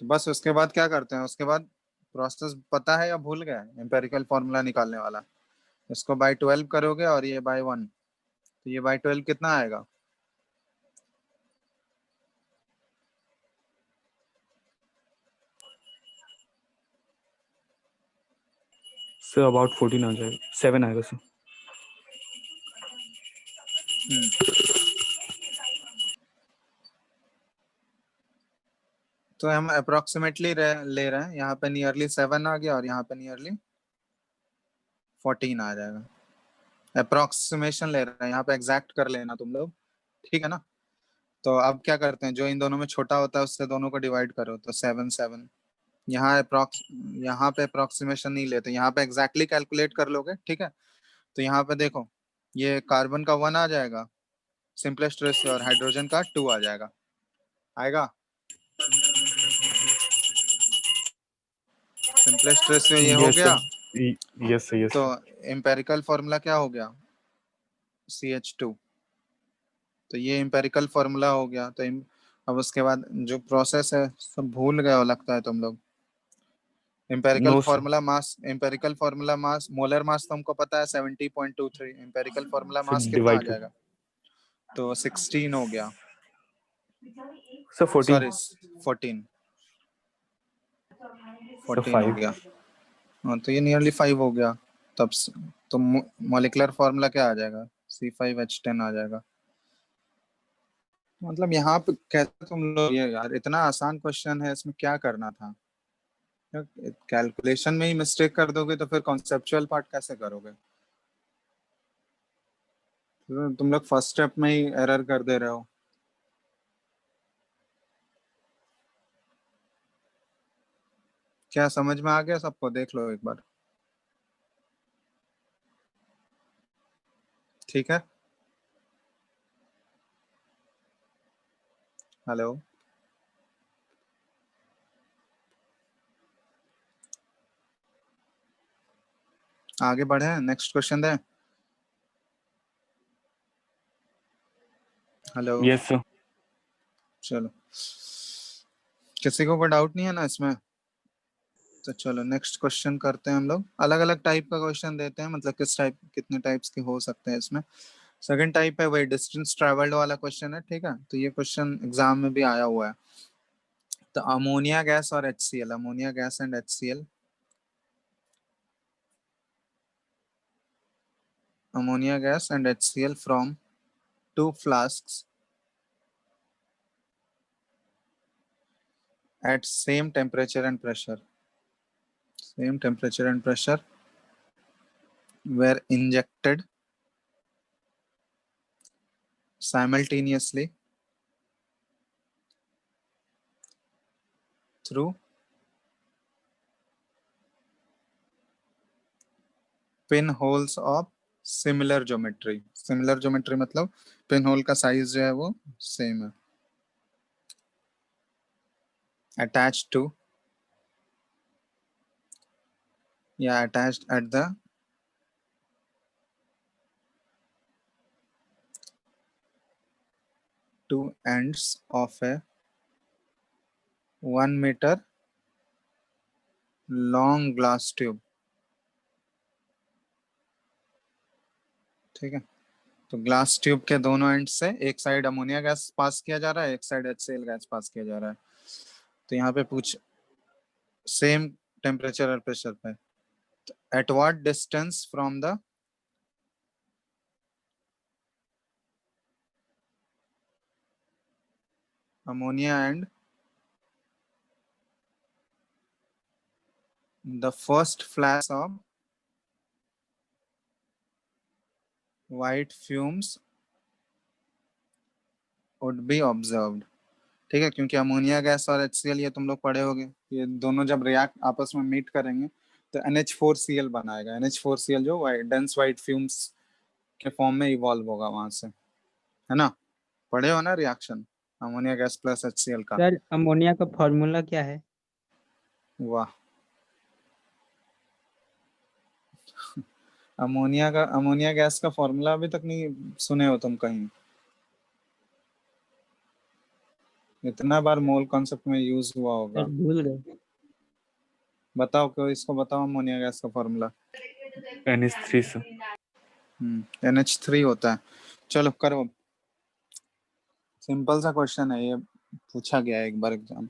A: तो बस उसके बाद क्या करते हैं? उसके बाद प्रोसेस पता है या भूल गए एम्पेरिकल फॉर्मूला निकालने वाला? इसको बाई 12 करोगे और ये बाई 1, तो ये बाई 12 कितना आएगा?
C: सर अबाउट 14 आ जाएगा, 7 आएगा सर।
A: तो हम अप्रोक्सीमेटली ले रहे हैं, यहाँ पे नियरली 7 आ गया और यहाँ पे नियरली 14 आ जाएगा। अप्रोक्सीमेशन ले रहे हैं, यहाँ पे एग्जैक्ट कर लेना तुम लोग, ठीक है ना। तो अब क्या करते हैं, जो इन दोनों में छोटा होता है उससे दोनों को डिवाइड करो, तो 7 7। यहाँ अप्रोक्स यहाँ पे अप्रोक्सीमेशन नहीं लेते, यहाँ पे एग्जैक्टली कैलकुलेट कर लोगे, ठीक है। तो यहाँ पे देखो, ये कार्बन का 1 आ जाएगा सिंपलेस्ट रेशियो, और हाइड्रोजन का 2 आ जाएगा। आएगा सिंपलेस्ट रेशियो, ये हो
C: यस
A: गया।
C: सर। यस सर यस
A: तो
C: सर।
A: एम्पेरिकल फॉर्मूला क्या हो गया? CH2। तो ये एम्पेरिकल फॉर्मूला हो गया। तो अब उसके बाद जो प्रोसेस है सब भूल गए हो लगता है तुम लोग।
C: No sir.
A: Empirical formula mass, molar mass तो हमको पता है 70.23, एम्पेरिकल फार्मूला मास
C: सर
A: कितना आ
C: डिवाइड
A: जाएगा? तो 16 हो गया,
C: सर 14।
A: सॉरी 14,
C: सर
A: 14 हो
C: 5।
A: गया। हाँ, तो ये नियरली 5 हो गया। तब तो मॉलिक्यूलर फार्मूला क्या आ जाएगा? C5H10 आ जाएगा। मतलब यहाँ पे कैसे तुम लोग, ये यार इतना आसान क्वेश्चन है, इसमें क्या करना था? कैलकुलेशन में ही मिस्टेक कर दोगे तो फिर कॉन्सेप्चुअल पार्ट कैसे करोगे? तुम लोग फर्स्ट स्टेप में ही एरर कर दे रहे हो। क्या समझ में आ गया सबको? देख लो एक बार, ठीक है। हेलो, आगे बढ़े, नेक्स्ट क्वेश्चन दें। Hello,
C: yes sir.
A: चलो, किसी को कोई डाउट नहीं है ना इसमें? तो चलो नेक्स्ट क्वेश्चन करते हैं हम लोग। अलग अलग टाइप का क्वेश्चन देते हैं, मतलब किस टाइप, कितने टाइप्स के हो सकते हैं इसमें। सेकंड टाइप है वही डिस्टेंस ट्रेवल्ड वाला क्वेश्चन है, ठीक है। तो ये क्वेश्चन एग्जाम में भी आया हुआ है। तो अमोनिया गैस और HCl, ammonia gas and HCl, ammonia gas and HCl from two flasks at same temperature and pressure. Same temperature and pressure were injected simultaneously through pinholes of similar geometry, similar geometry मतलब pin hole का size जो है वो same है। Attach to या attached at the two ends of a 1 meter long glass tube। ठीक है, तो ग्लास ट्यूब के दोनों एंड से एक साइड अमोनिया गैस पास किया जा रहा है, एक साइड HCl गैस पास किया जा रहा है। तो यहाँ पे पूछ सेम टेम्परेचर और प्रेशर पे, at what distance from the ammonia and the first flash of white fumes would be observed। ठीक है, क्योंकि अमोनिया गैस और HCl ये तुम लोग पढ़े होगे, ये दोनों जब रिएक्ट आपस में मीट करेंगे तो NH4Cl बनाएगा। NH4Cl जो डेंस वाइट फ्यूम्स के फॉर्म में इवॉल्व होगा वहां से, है ना? पढ़े हो ना reaction ammonia gas plus HCl का?
B: सर अमोनिया का फॉर्मूला क्या है?
A: वाह, अमोनिया गैस का फॉर्मूला अभी तक नहीं सुने हो तुम कहीं? इतना बार मोल कॉन्सेप्ट में यूज हुआ होगा।
B: सर भूल गए।
A: बताओ, क्यों इसको बताओ अमोनिया गैस का फॉर्मूला।
C: NH3 से।
A: NH3 होता है। चलो करो, सिंपल सा क्वेश्चन है ये, पूछा गया है एक बार एग्जाम।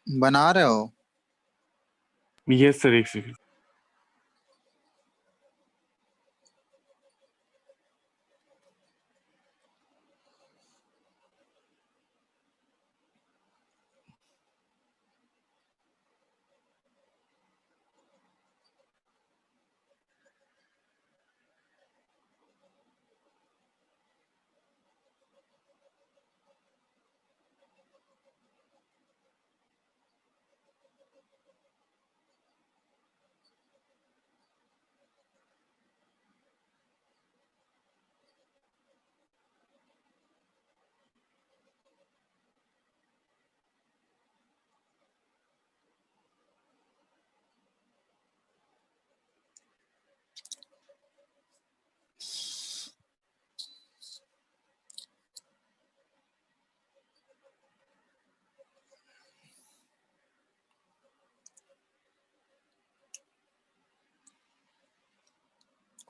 A: बना रहे हो?
C: यस सर, एक सेकंड।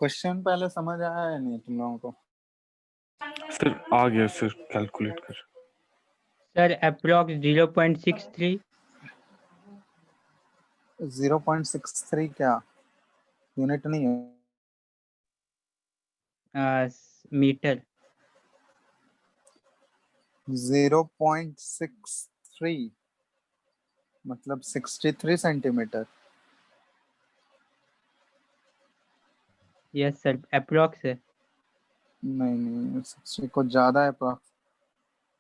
A: क्वेश्चन पहले समझ आया या नहीं तुम लोगों को?
C: सर आ गया सर, कैलकुलेट कर।
B: सर अप्रोक्स 0.63
A: 0.63 क्या यूनिट नहीं है?
B: मीटर।
A: 0.63 मतलब 63 सेंटीमीटर।
B: यस सर अप्रोक्स है।
A: नहीं 60 को ज्यादा है,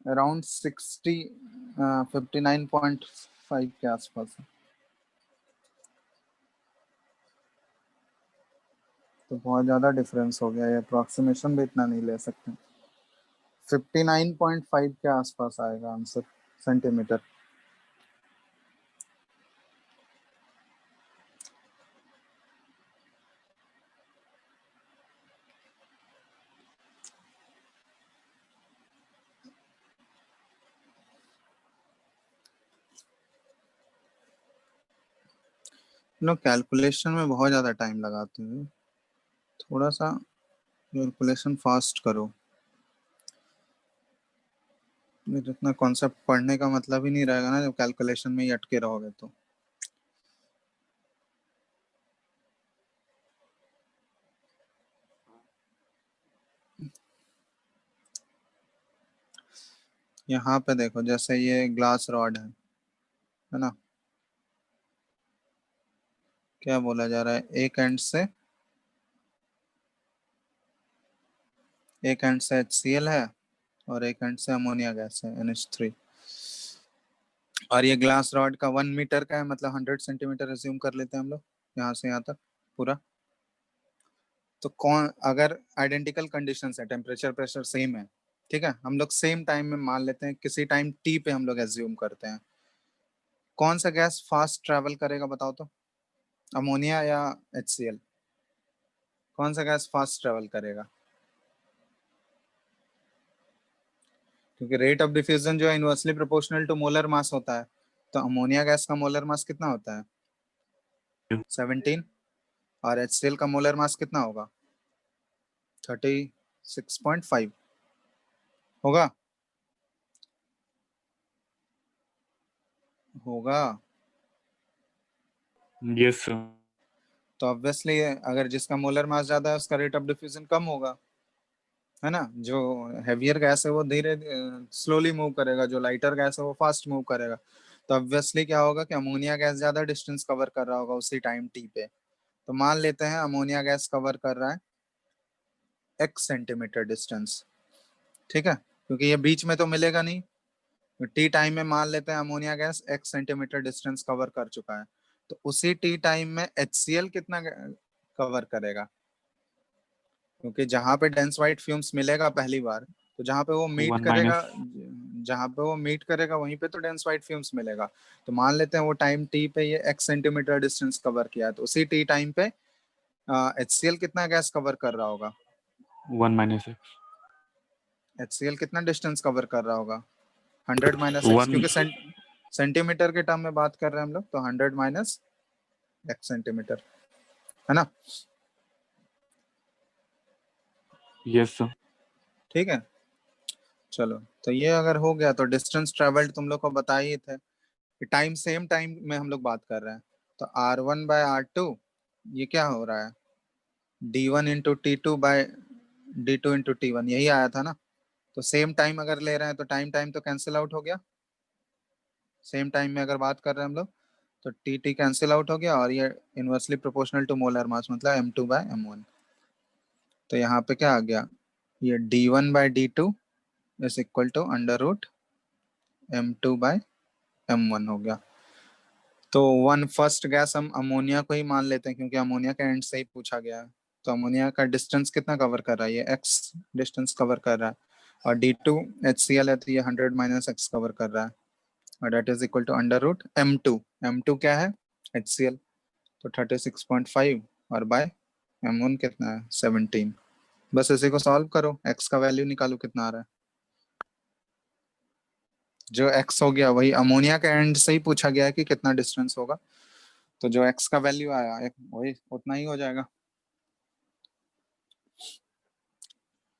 A: अराउंड 60, 59.5 के आसपास है। तो बहुत ज्यादा डिफरेंस हो गया, ये अप्रोक्सीमेशन भी इतना नहीं ले सकते। 59.5 के आसपास आएगा आंसर, सेंटीमीटर। नो, कैलकुलेशन में बहुत ज़्यादा टाइम लगाते हैं, थोड़ा सा कैलकुलेशन फास्ट करो। इतना कॉन्सेप्ट पढ़ने का मतलब ही नहीं रहेगा ना जब कैलकुलेशन में ही अटके रहोगे तो। यहाँ पे देखो, जैसे ये ग्लास रॉड है ना, क्या बोला जा रहा है, एक एंड से HCl है और एक एंड से अमोनिया गैस है NH3। और ये ग्लास रॉड का 1 मीटर का है, मतलब 100 सेंटीमीटर एज्यूम कर लेते हैं हम लोग, यहाँ से यहाँ तक पूरा। तो कौन, अगर आइडेंटिकल कंडीशंस है, टेम्परेचर प्रेशर सेम है, ठीक है, हम लोग सेम टाइम में मान लेते हैं, किसी टाइम टी पे हम लोग एज्यूम करते हैं, कौन सा गैस फास्ट ट्रेवल करेगा बताओ तो, अमोनिया या HCl? कौन सा गैस फास्ट ट्रेवल करेगा? क्योंकि रेट ऑफ डिफ्यूजन जो है inversely proportional to molar mass होता है, तो अमोनिया गैस का मोलर मास कितना होता है? 17। और HCl का मोलर मास कितना होगा? 36.5 होगा। होगा।
C: Yes sir.
A: तो ऑब्वियसली अगर जिसका मोलर मास ज्यादा है उसका रेट ऑफ डिफ्यूजन कम होगा, है ना। जो हैवियर गैस है वो धीरे स्लोली मूव करेगा, जो लाइटर गैस है वो फास्ट मूव करेगा। तो ऑब्वियसली क्या होगा कि अमोनिया गैस ज्यादा डिस्टेंस कवर कर रहा होगा उसी टाइम टी पे। तो मान लेते हैं अमोनिया गैस कवर कर रहा है x सेंटीमीटर डिस्टेंस, ठीक है, क्योंकि ये बीच में तो मिलेगा नहीं। टी टाइम में मान लेते हैं ammonia gas x centimetre distance cover कर चुका है, तो उसी टी टाइम में HCl कितना कवर करेगा? क्योंकि जहां पे डेंस वाइट फ्यूम्स मिलेगा पहली बार, तो जहां पे वो मीट
C: 1
A: करेगा,
C: माइनस।
A: जहां पे वो मीट करेगा वहीं पे तो डेंस वाइट फ्यूम्स मिलेगा। तो मान लेते हैं वो टाइम टी पे ये x सेंटीमीटर डिस्टेंस कवर किया है, तो उसी टी टाइम पे HCl कितना गैस कवर कर रहा होगा?
C: 1 माइनस एक्स।
A: HCl कितना डिस्टेंस कवर कर रहा होगा? 100 माइनस एक्स,
C: 1।
A: क्योंकि सेंटीमीटर के टर्म में बात कर रहे हैं हम लोग, तो 100 माइनस x सेंटीमीटर, है ना।
C: Yes sir.
A: ठीक है, चलो, तो ये अगर हो गया तो डिस्टेंस ट्रेवल्ड तुम लोग को बता ही थे। टाइम सेम टाइम में हम लोग बात कर रहे हैं, तो R1/R2 ये क्या हो रहा है, D1 into T2/D2 into T1, यही आया था ना। तो सेम टाइम अगर ले रहे हैं तो टाइम टाइम तो कैंसिल आउट हो गया, सेम टाइम में अगर बात कर रहे हैं हम लोग तो टी टी कैंसिल आउट हो गया, और ये inversely proportional to molar mass, मतलब M2/M1। तो यहाँ पे क्या आ गया, ये D1/D2 is equal to under root M2/M1 हो गया। तो वन फर्स्ट गैस हम अमोनिया को ही मान लेते हैं, क्योंकि अमोनिया का एंड से ही पूछा गया है। तो अमोनिया का डिस्टेंस कितना कवर कर रहा है, ये x डिस्टेंस कवर कर रहा है, और D2 HCl है तो ये 100 माइनस x कवर कर रहा है, और that is equal to under root M2 क्या है, HCl, तो 36.5 और बाय M1 कितना है, 17। बस इसी को सॉल्व करो, x का वैल्यू निकालो कितना आ रहा है। जो x हो गया वही अमोनिया के एंड से ही पूछा गया है कि कितना डिस्टेंस होगा, तो जो x का वैल्यू आया वही उतना ही हो जाएगा।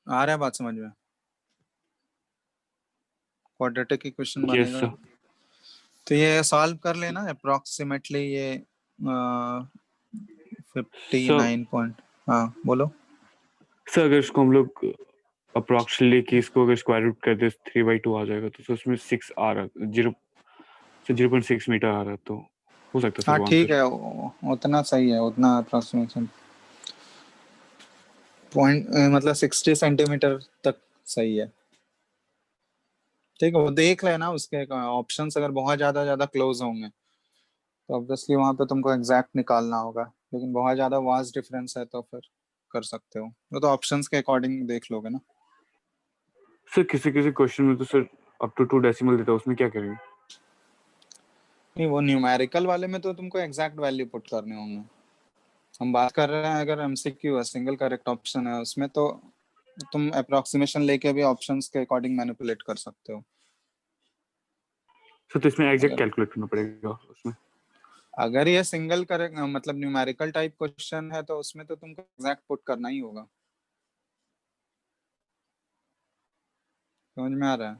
A: आ रहा है बात समझ में? क्वाड्रेटिक इक्वेशन
C: यस
A: बनेगा
C: सर।
A: तो ये सॉल्व कर लेना अप्रोक्सीमेटली ये 59 पॉइंट। हाँ बोलो।
C: सर अगर इसको हम लोग अप्रोक्सीमेटली कि इसको अगर स्क्वायर रूट कर दे 3/2 आ जाएगा, तो उसमें 6 आ रहा, 0.6 मीटर आ रहा, तो हो सकता है सर
A: हाँ
C: वो
A: ठीक
C: आंसर।
A: है, उतना सही है, उतना अप्रोक्सीमेशन पॉइंट मतलब 60 सेंटीमीटर तक सही है। ठीक है, वो देख लेना उसके ऑप्शंस अगर बहुत ज्यादा क्लोज होंगे तो ऑब्वियसली वहां पे तुमको एग्जैक्ट निकालना होगा, लेकिन बहुत ज्यादा वास्ट डिफरेंस है तो फिर कर सकते हो, वो तो ऑप्शंस के अकॉर्डिंग देख लोगे ना।
C: सर किसी किसी क्वेश्चन में तो सर अप टू 2 डेसिमल देता है, उसमें क्या करेंगे?
A: नहीं, वो न्यूमेरिकल वाले में तो तुमको एग्जैक्ट वैल्यू पुट करने होंगे। हम बात कर रहे हैं अगर एमसीक्यू है, सिंगल करेक्ट ऑप्शन है, उसमें तो तुम अप्रोक्सीमेशन लेके भी ऑप्शंस के अकॉर्डिंग मैनिपुलेट कर सकते हो।
C: सर तो इसमें एग्जैक्ट
A: अगर
C: कैलकुलेट करना पड़ेगा उसमें?
A: अगर ये सिंगल करेक्ट मतलब न्यूमेरिकल टाइप क्वेश्चन है तो उसमें तो तुमको एग्जैक्ट पुट करना ही होगा। समझ में आ रहा है?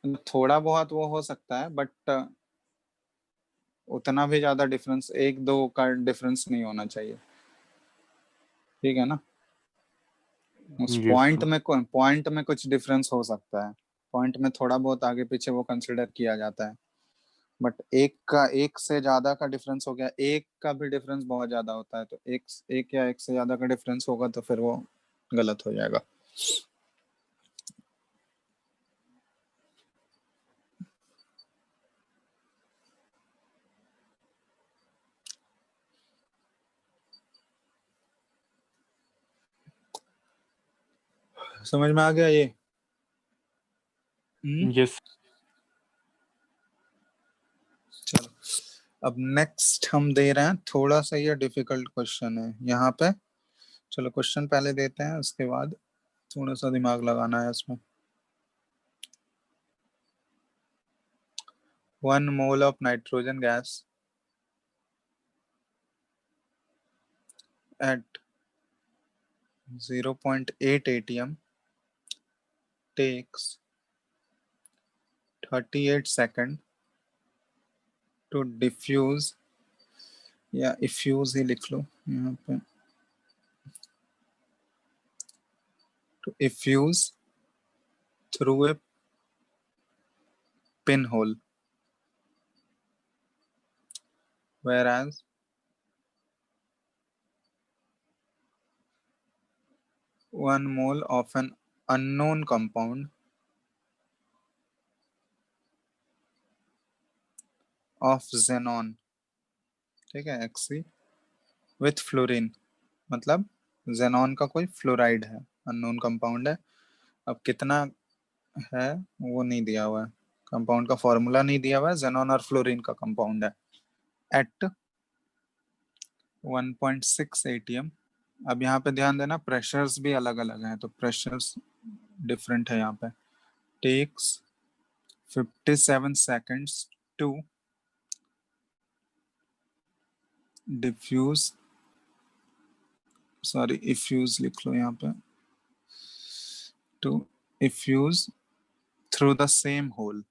A: मतलब थोड़ा बहुत वो हो सकता है बट उतना भी ज्यादा डिफरेंस, एक दो का डिफरेंस नहीं होना चाहिए। ठीक है ना? उस
C: यस सर।
A: पॉइंट में कुछ डिफरेंस हो सकता है, पॉइंट में थोड़ा बहुत आगे पीछे वो कंसिडर किया जाता है, बट एक से ज्यादा का डिफरेंस हो गया, एक का भी डिफरेंस बहुत ज्यादा होता है, तो एक या एक से ज्यादा का डिफरेंस होगा तो फिर वो गलत हो जाएगा। समझ में आ गया ये?
C: यस।
A: चलो, अब नेक्स्ट हम दे रहे हैं थोड़ा सा, ये डिफिकल्ट क्वेश्चन है यहाँ पे। चलो क्वेश्चन पहले देते हैं, उसके बाद थोड़ा सा दिमाग लगाना है इसमें। 1 mole of nitrogen gas at 0.8 atm takes 38 seconds to diffuse, या इफ्यूज ही लिख लो यहाँ पे, to effuse through a pinhole, whereas 1 mole of an unknown compound of xenon, ठीक है, Xc with fluorine, मतलब xenon का कोई फ्लोराइड है, अननोन कंपाउंड है। अब कितना है वो नहीं दिया हुआ है, कंपाउंड का फॉर्मूला नहीं दिया हुआ है, xenon और फ्लोरीन का कंपाउंड है, एट 1.6 atm। अब यहाँ पे ध्यान देना, प्रेशर्स भी अलग अलग हैं, तो प्रेशर्स डिफरेंट है यहाँ पे। Takes 57 seconds to diffuse, sorry effuse लिख लो यहाँ पे, to effuse through the same hole,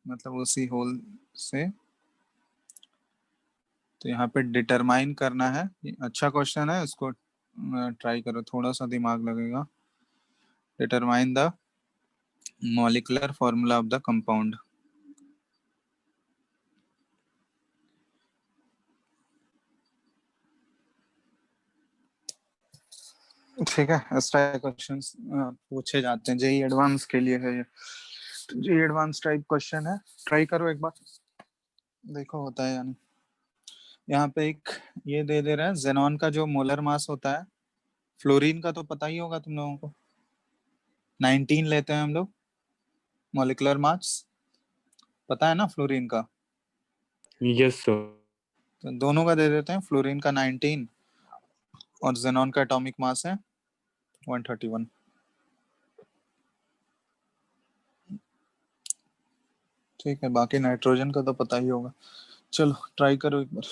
A: मतलब उसी होल से। तो यहाँ पे डिटरमाइन करना है, ये अच्छा क्वेश्चन है, इसको ट्राई करो, थोड़ा सा दिमाग लगेगा। Determine the molecular formula of the compound. ठीक है, इस टाइप क्वेश्चन पूछे जाते हैं, जेई एडवांस के लिए है ये, जेई एडवांस टाइप क्वेश्चन है, ट्राई करो एक बार, देखो होता है या नहीं। यहाँ पे एक ये दे रहा है, जेनॉन का जो मोलर मास होता है, फ्लोरीन का तो पता ही होगा तुम लोगों को, 19 लेते हैं हम लोग मॉलिक्यूलर मास, पता है ना फ्लोरीन का?
C: Yes sir.
A: तो दोनों का दे देते हैं, फ्लोरीन का 19 और जेनॉन का एटॉमिक मास है 131। ठीक है, बाकी नाइट्रोजन का तो पता ही होगा। चलो ट्राई करो एक बार।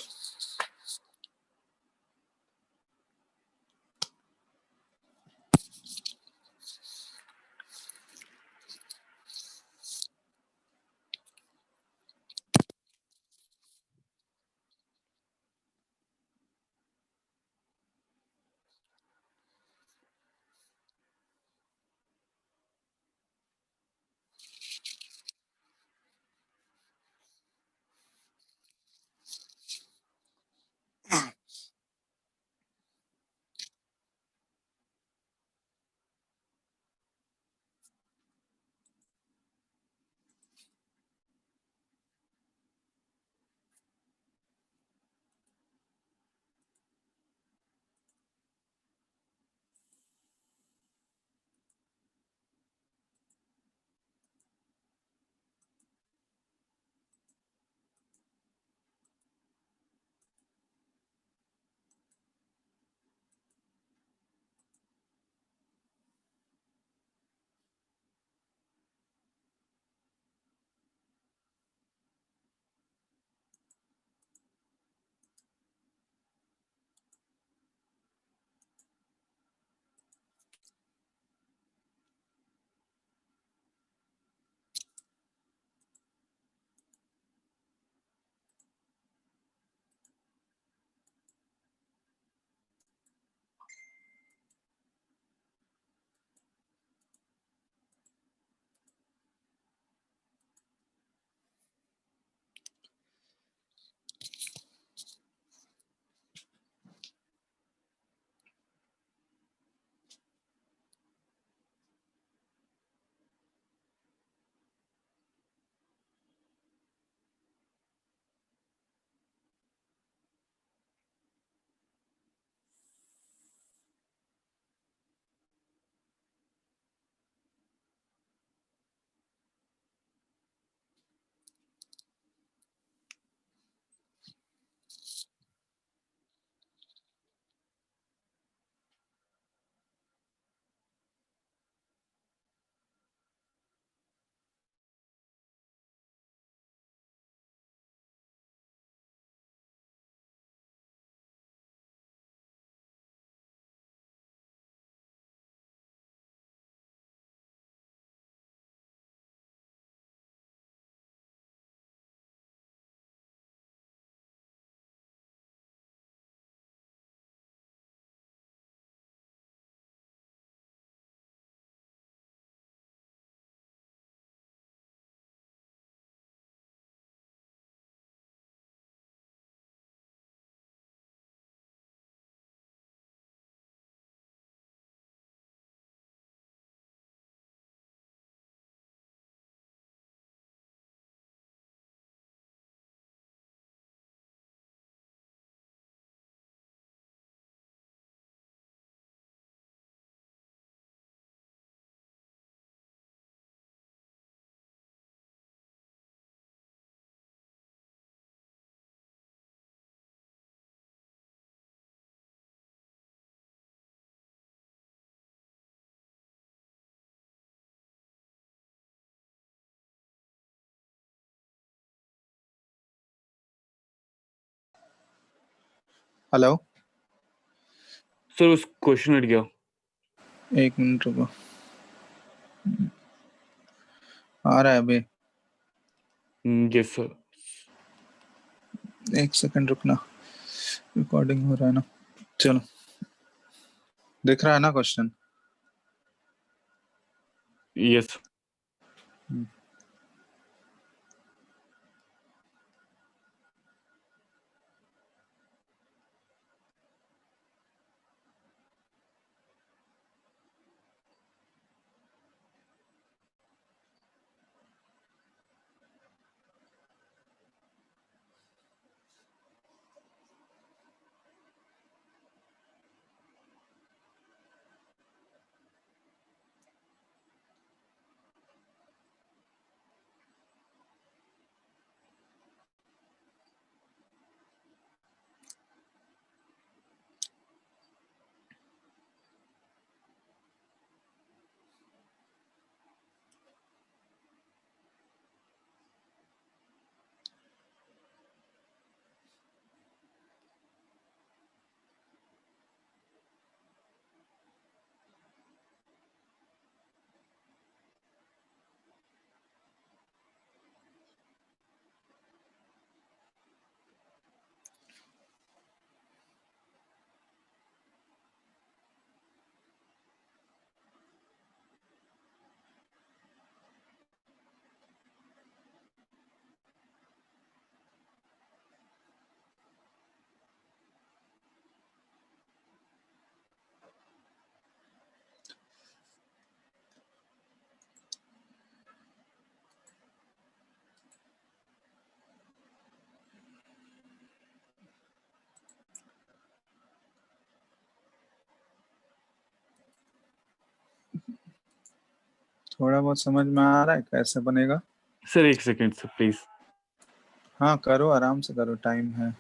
A: हेलो,
C: सर उस क्वेश्चन हट गया।
A: एक मिनट रुको, आ रहा है अभी,
C: यस सर।
A: एक सेकंड रुकना, रिकॉर्डिंग हो रहा है ना। चलो, दिख रहा है ना क्वेश्चन?
C: यस।
A: थोड़ा बहुत समझ में आ रहा है कैसे बनेगा?
C: सर एक सेकेंड सर प्लीज।
A: हाँ करो, आराम से करो, टाइम है।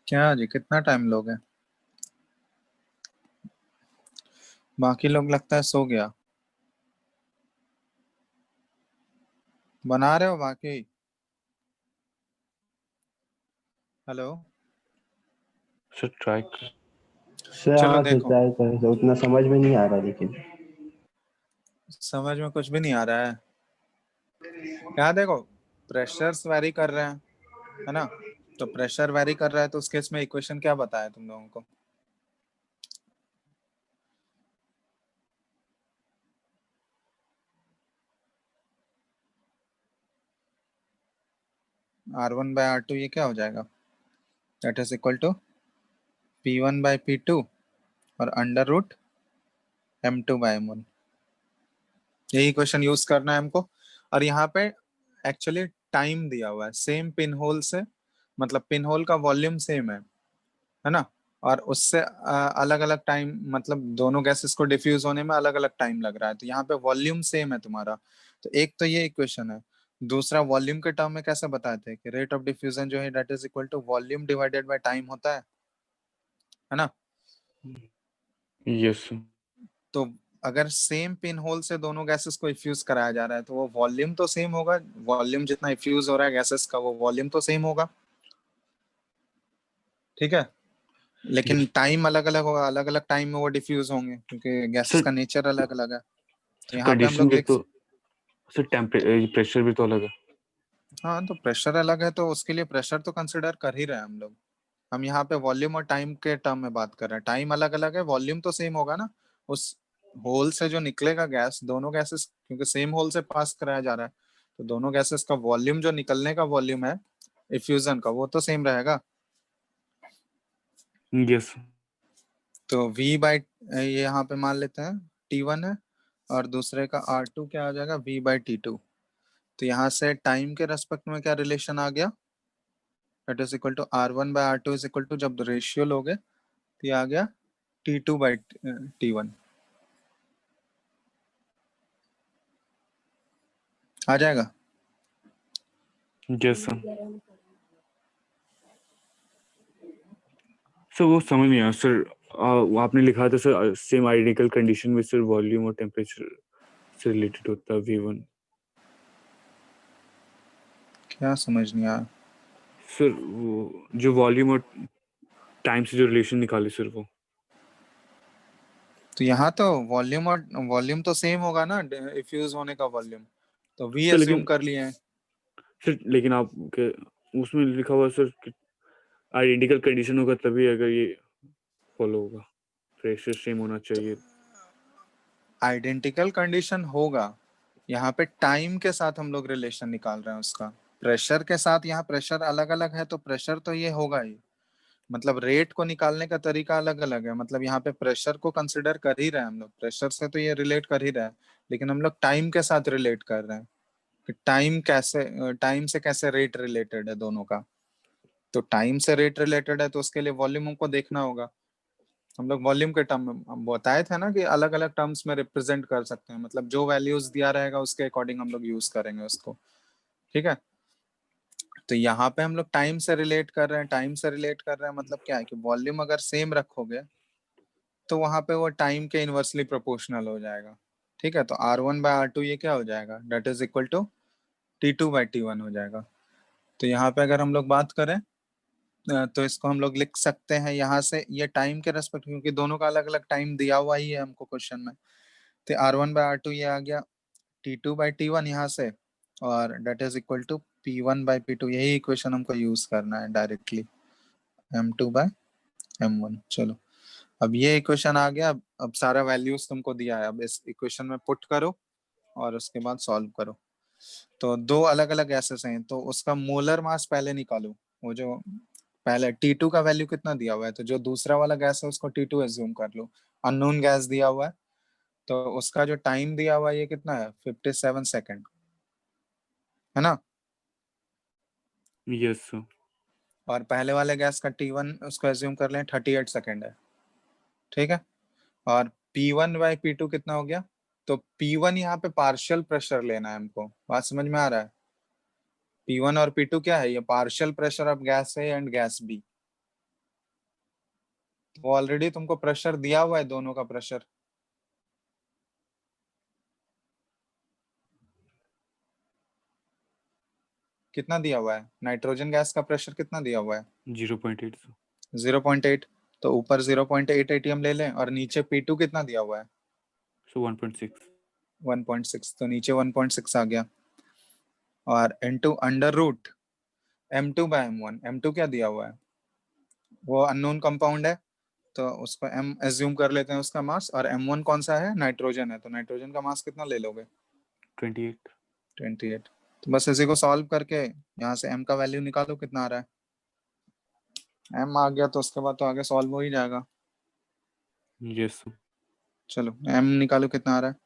A: क्या जी, कितना टाइम लोगे? बाकी लोग लगता है सो गया। बना रहे हो बाकी? हेलो
C: सर ट्राई
D: सर
A: चलो
D: हाँ सर
A: देखो,
D: ट्राई करें सर, उतना समझ में नहीं आ रहा लेकिन।
A: समझ में कुछ भी नहीं आ रहा है। यहाँ देखो, प्रेशर्स वैरी कर रहे हैं, है ना? तो प्रेशर वैरी कर रहा है तो उस केस में इक्वेशन क्या बताया तुम लोगों को? R1/R2 ये क्या हो जाएगा? That is equal to P1/P2 और अंडर रूट M2/M1। यही क्वेश्चन यूज करना है हमको। और यहाँ पे एक्चुअली टाइम दिया हुआ है सेम पिन होल से, मतलब पिन होल का वॉल्यूम सेम है ना? और उससे अलग अलग टाइम, मतलब दोनों गैसेस को डिफ्यूज होने में अलग अलग टाइम लग रहा है, तो यहाँ पे वॉल्यूम सेम है तुम्हारा। तो एक तो ये इक्वेशन है। दूसरा, वॉल्यूम के टर्म में कैसे बताए थे कि रेट ऑफ डिफ्यूजन जो है that is equal to volume divided by time होता है ना?
C: Yes sir.
A: तो अगर सेम पिन होल से दोनों गैसेस को इफ्यूज कराया जा रहा है तो वो वॉल्यूम तो सेम होगा, वॉल्यूम जितना इफ्यूज हो रहा है गैसेस का वो वॉल्यूम तो सेम होगा, ठीक है? लेकिन टाइम अलग अलग होगा, अलग अलग टाइम में वो डिफ्यूज होंगे क्योंकि गैसेस
C: सर
A: का नेचर अलग अलग है। तो यहाँ पे हम
C: कंडीशन
A: लोग
C: भी
A: लिख,
C: तो, सर प्रेशर भी तो अलग है।
A: हाँ तो प्रेशर अलग है तो उसके लिए प्रेशर तो कंसिडर कर ही रहे हैं हम लोग। हम यहाँ पे वॉल्यूम और टाइम के टर्म में बात कर रहे हैं, टाइम अलग अलग है, वॉल्यूम तो सेम होगा ना। उस होल से जो निकलेगा गैस, दोनों गैसेस क्योंकि सेम होल से पास कराया जा रहा है, तो दोनों गैसेस का वॉल्यूम, जो निकलने का वॉल्यूम है इफ्यूजन का, वो तो सेम रहेगा।
C: यस
A: तो V बाई, ये यहाँ पे मान लेते हैं T1 है, और दूसरे का R2 क्या आ जाएगा, V/T2। तो यहाँ से टाइम के रेस्पेक्ट में क्या रिलेशन आ गया, that is equal to R1/R2 is equal to, जब रेशियो लोगे तो ये आ गया T2/T1 आ जाएगा।
C: Yes sir. सर वो समझ नहीं आया सर। वो आपने लिखा था सर सेम आइडेंटिकल कंडीशन में सर वॉल्यूम और टेम्परेचर से रिलेटेड होता है V1।
A: क्या समझ नहीं आया?
C: सर वो जो वॉल्यूम और टाइम से जो रिलेशन निकाले सर वो।
A: तो यहाँ तो वॉल्यूम तो सेम होगा ना, इफ्यूज होने का वॉल्यूम, तो V
C: सर
A: एज्यूम
C: लेकिन
A: कर लिए हैं।
C: सर लेकिन आपके उसमें लिखा हुआ सर आइडेंटिकल कंडीशन होगा तभी अगर ये फॉलो होगा, प्रेशर सेम होना चाहिए।
A: आइडेंटिकल कंडीशन होगा, यहाँ पे टाइम के साथ हम लोग रिलेशन निकाल रहे हैं उसका। प्रेशर के साथ यहाँ प्रेशर अलग अलग है तो प्रेशर तो ये होगा ही, मतलब रेट को निकालने का तरीका अलग अलग है, मतलब यहाँ पे प्रेशर को कंसिडर कर ही रहे हैं हम लोग, प्रेशर से तो ये रिलेट कर ही रहे हैं, लेकिन हम लोग टाइम के साथ रिलेट कर रहे हैं कि टाइम से कैसे रेट रिलेटेड है दोनों का। तो टाइम से रेट रिलेटेड है तो उसके लिए वॉल्यूम हमको देखना होगा। हम लोग वॉल्यूम के टर्म में हम बताए थे ना कि अलग अलग टर्म्स में रिप्रेजेंट कर सकते हैं, मतलब जो वैल्यूज दिया रहेगा उसके अकॉर्डिंग हम लोग यूज करेंगे उसको, ठीक है? तो यहाँ पे हम लोग टाइम से रिलेट कर रहे हैं, टाइम से रिलेट कर रहे हैं मतलब क्या है कि वॉल्यूम अगर सेम रखोगे तो वहां पे वो टाइम के इनवर्सली प्रोपोर्शनल हो जाएगा, ठीक है? तो R1/R2 ये क्या हो जाएगा, that is equal to T2/T1 हो जाएगा। तो यहाँ पे अगर हम लोग बात करें तो इसको हम लोग लिख सकते हैं यहाँ से, ये टाइम के रेस्पेक्ट, क्योंकि दोनों का अलग अलग टाइम दिया हुआ ही है हमको क्वेश्चन में। तो R1/R2 ये आ गया T2/T1 यहाँ से, और date is equal to P1/P2, यही इक्वेशन हमको यूज करना है डायरेक्टली, M2/M1। चलो, अब ये इक्वेशन आ गया। अब सारा वैल्यूज तुमको दिया है, अब इस इक्वेशन में पुट करो और उसके बाद सॉल्व करो। तो दो अलग अलग गैसेस हैं तो उसका मोलर मास पहले निकालो। वो जो पहले T2 का वैल्यू कितना दिया हुआ है, तो जो दूसरा वाला गैस है उसको T2 एज्यूम कर लो। अननोन गैस दिया हुआ है तो उसका जो टाइम दिया हुआ है ये कितना है, 57 सेकेंड, है ना?
C: Yes sir.
A: और पहले वाले गैस का T1 उसको एज्यूम कर लें 38 सेकेंड है, ठीक है? और P1/P2 कितना हो गया, तो P1 यहाँ पे पार्शियल प्रेशर लेना है हमको, बात समझ में आ रहा है? P1 और P2 क्या है, ये partial pressure of gas A and gas B. वो ऑलरेडी तुमको प्रेशर दिया हुआ है, दोनों का प्रेशर। कितना दिया हुआ है? नाइट्रोजन गैस का प्रेशर कितना दिया हुआ है?
C: 0.8
A: 0.8। तो ऊपर 0.8 एटीएम ले लें और नीचे P2 कितना दिया हुआ है?
C: सो 1.6
A: 1.6। तो नीचे 1.6 आ गया। और N2 under root M2/M1। M2 क्या दिया हुआ है? वो अननोन कंपाउंड है, तो उसको M एज्यूम कर लेते हैं उसका मास। और M1 कौन सा है? नाइट्रोजन है। तो नाइट्रोजन का मास कितना ले लोगे?
C: 28
A: 28। तो बस इसी को सॉल्व करके यहाँ से M का वैल्यू निकालो कितना आ रहा है। M आ गया तो उसके बाद तो आगे सॉल्व हो ही जाएगा।
C: यस
A: चलो M निकालो कितना आ रहा है।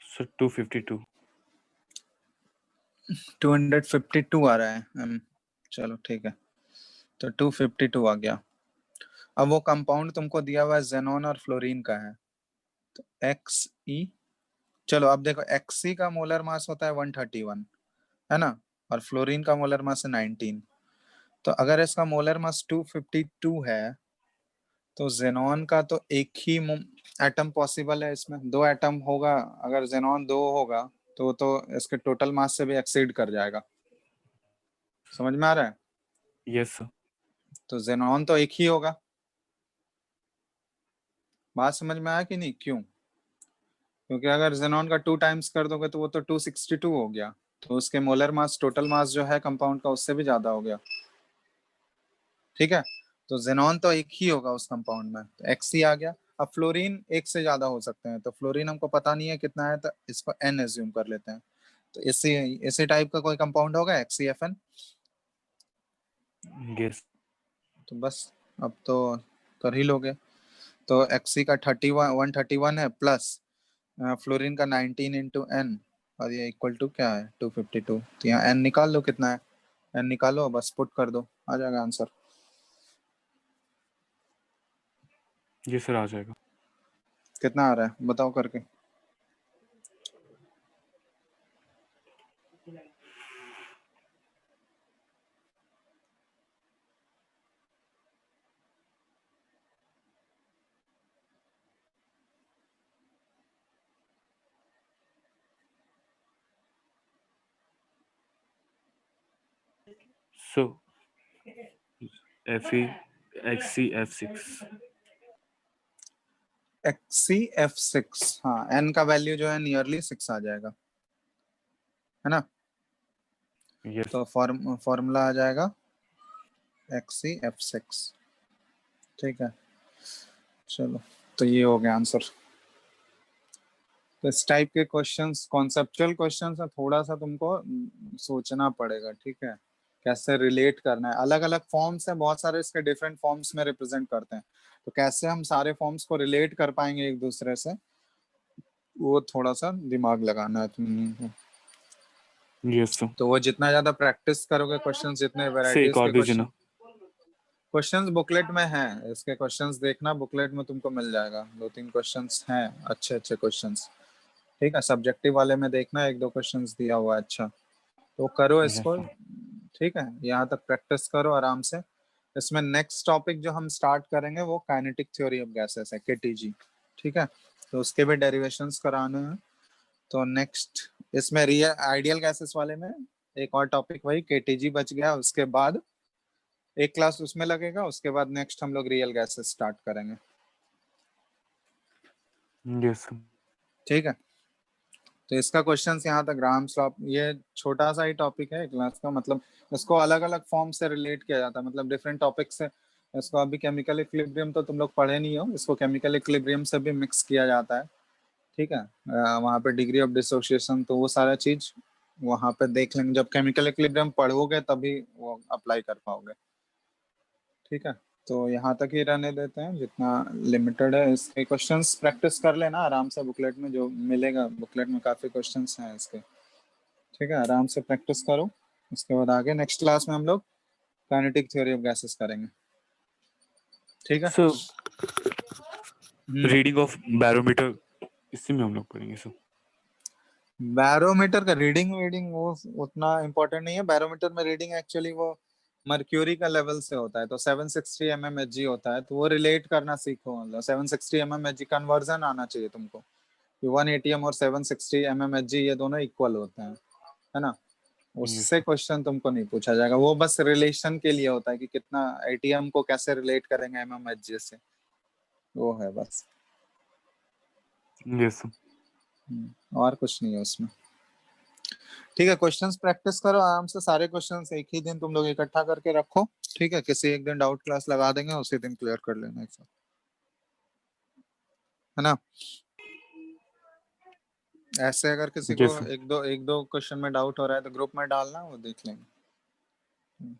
C: सर 252
A: 252 आ रहा है M। चलो ठीक है, तो 252 आ गया। अब वो कंपाउंड तुमको दिया हुआ है जेनॉन और फ्लोरीन का है, तो Xe। चलो अब देखो, Xe का मोलर मास होता है 131, है ना, और फ्लोरीन का मोलर मास है 19। तो अगर इसका मोलर मास 252 है, तो जेनॉन का तो एक ही एटम पॉसिबल है इसमें, 2 एटम होगा। अगर जेनॉन 2 होगा तो इसके टोटल मास से भी एक्सीड कर जाएगा। समझ में आ रहा है?
C: यस सर
A: तो जेनॉन तो एक ही होगा। बात समझ में आया कि नहीं? क्यों? क्योंकि अगर जेनॉन का 2 टाइम्स कर दोगे तो वो तो 262 हो गया, तो उसके मोलर मास, टोटल मास जो है कंपाउंड का, उससे भी ज्यादा हो गया। ठीक है, तो जेनॉन तो एक ही होगा उस कंपाउंड में, तो Xe आ गया। अब फ्लोरीन एक से ज्यादा हो सकते हैं, तो फ्लोरीन हमको पता नहीं है कितना है, तो इसको N एज्यूम कर लेते हैं। तो इसी टाइप का कोई कंपाउंड होगा XeFn।
C: यस
A: तो बस अब तो कर ही लोगे। तो Xe का 131 है, प्लस फ्लोरीन का 19 इंटू N, और ये इक्वल टू क्या है? 252। तो यहाँ N निकाल लो कितना है। N निकालो, बस पुट कर दो, आ जाएगा आंसर।
C: ये सर आ जाएगा।
A: कितना आ रहा है बताओ करके।
C: सो Fe XeF6
A: XeF6। हाँ, N का वैल्यू जो है नियरली 6 आ जाएगा, है ना।
C: यस
A: तो फॉर्मूला आ जाएगा XeF6। ठीक है, चलो तो ये हो गया आंसर। तो इस टाइप के क्वेश्चंस कॉन्सेप्चुअल क्वेश्चंस है, थोड़ा सा तुमको सोचना पड़ेगा, ठीक है, कैसे रिलेट करना है। अलग अलग फॉर्म्स हैं, बहुत सारे इसके डिफरेंट फॉर्म्स में रिप्रेजेंट करते हैं, तो कैसे हम सारे फॉर्म्स को रिलेट कर पाएंगे एक दूसरे से, वो थोड़ा सा दिमाग लगाना है तुमको।
C: यस सर
A: तो वो जितना ज्यादा प्रैक्टिस करोगे क्वेश्चंस, जितने
C: से एक
A: वैरायटीज
C: और
A: के
C: दीजिए ना।
A: क्वेश्चंस बुकलेट में हैं, इसके क्वेश्चंस देखना, बुकलेट में तुमको मिल जाएगा। 2-3 क्वेश्चंस हैं, अच्छे अच्छे क्वेश्चंस। ठीक है, सब्जेक्टिव वाले में देखना, 1-2 क्वेश्चंस दिया हुआ है अच्छा, तो करो
C: यस
A: इसको।
C: सर
A: ठीक है, यहाँ तक प्रैक्टिस करो आराम से। इसमें नेक्स्ट टॉपिक जो हम स्टार्ट करेंगे वो काइनेटिक थ्योरी ऑफ गैसेस है, KTG। ठीक है, तो उसके भी डेरिवेशंस कराने हैं। तो नेक्स्ट इसमें रियल आइडियल गैसेस वाले में एक और टॉपिक, वही KTG बच गया। उसके बाद एक क्लास उसमें लगेगा, उसके बाद नेक्स्ट हम लोग रियल गैसेस स्टार्ट करेंगे।
C: यस सर
A: ठीक है, तो इसका क्वेश्चंस यहाँ तक, ग्राम्स लॉ, ये छोटा सा ही टॉपिक है क्लास का, मतलब इसको अलग अलग फॉर्म से रिलेट किया जाता है, मतलब डिफरेंट टॉपिक से इसको। अभी केमिकल इक्विलिब्रियम तो तुम लोग पढ़े नहीं हो, इसको केमिकल इक्विलिब्रियम से भी मिक्स किया जाता है। ठीक है, वहाँ पे डिग्री ऑफ डिसोसिएशन, तो वो सारा चीज वहाँ पे देख लेंगे, जब केमिकल इक्विलिब्रियम पढ़ोगे तभी वो अप्लाई कर पाओगे। ठीक है। तो यहाँ तक ही रहने देते हैं जितना लिमिटेड है। इसके क्वेश्चंस प्रैक्टिस कर लेना आराम से, बुकलेट में जो मिलेगा, बुकलेट में काफी क्वेश्चंस हैं इसके, ठीक है, आराम से प्रैक्टिस करो। उसके बाद आगे नेक्स्ट क्लास में हम लोग काइनेटिक थ्योरी ऑफ गैसेस करेंगे, ठीक है।
C: सर रीडिंग ऑफ बैरोमीटर इसी में हम लोग पढ़ेंगे सर।
A: बैरोमीटर का रीडिंग वो उतना इम्पोर्टेंट नहीं है। बैरोमीटर में रीडिंग एक्चुअली वो मर्क्यूरी का लेवल से होता है, तो 760 mmHg होता है, तो वो रिलेट करना सीखो। मतलब 760 mmHg कन्वर्जन आना चाहिए तुमको कि 1 ATM और 760 mmHg ये दोनों इक्वल होते हैं, है ना। उससे क्वेश्चन तुमको नहीं पूछा जाएगा, वो बस रिलेशन के लिए होता है कि कितना ATM को कैसे रिलेट करेंगे mmHg से, वो है बस।
C: Yes sir.
A: और कुछ नहीं है उसमें, ठीक है। क्वेश्चंस प्रैक्टिस करो आराम से, सारे क्वेश्चंस एक ही दिन तुम लोग इकट्ठा करके रखो, ठीक है। किसी एक दिन डाउट क्लास लगा देंगे, उसी दिन क्लियर कर लेना एक साथ, है ना। ऐसे अगर किसी को
C: Yes, sir.
A: एक दो क्वेश्चन में डाउट हो रहा है तो ग्रुप में डालना, वो देख लेंगे।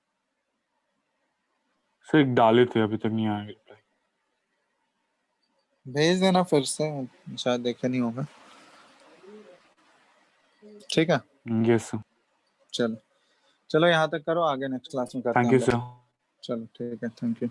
C: सर एक डाले थे, अभी तक नहीं आया रिप्लाई।
A: भेज देना फिर से, शायद देखे नहीं होगा, ठीक है।
C: Yes sir.
A: चलो चलो यहाँ तक करो, आगे नेक्स्ट क्लास में करते
C: थैंक
A: हैं
C: यू
A: हम लोग।
C: सर।
A: चलो ठीक है, थैंक यू।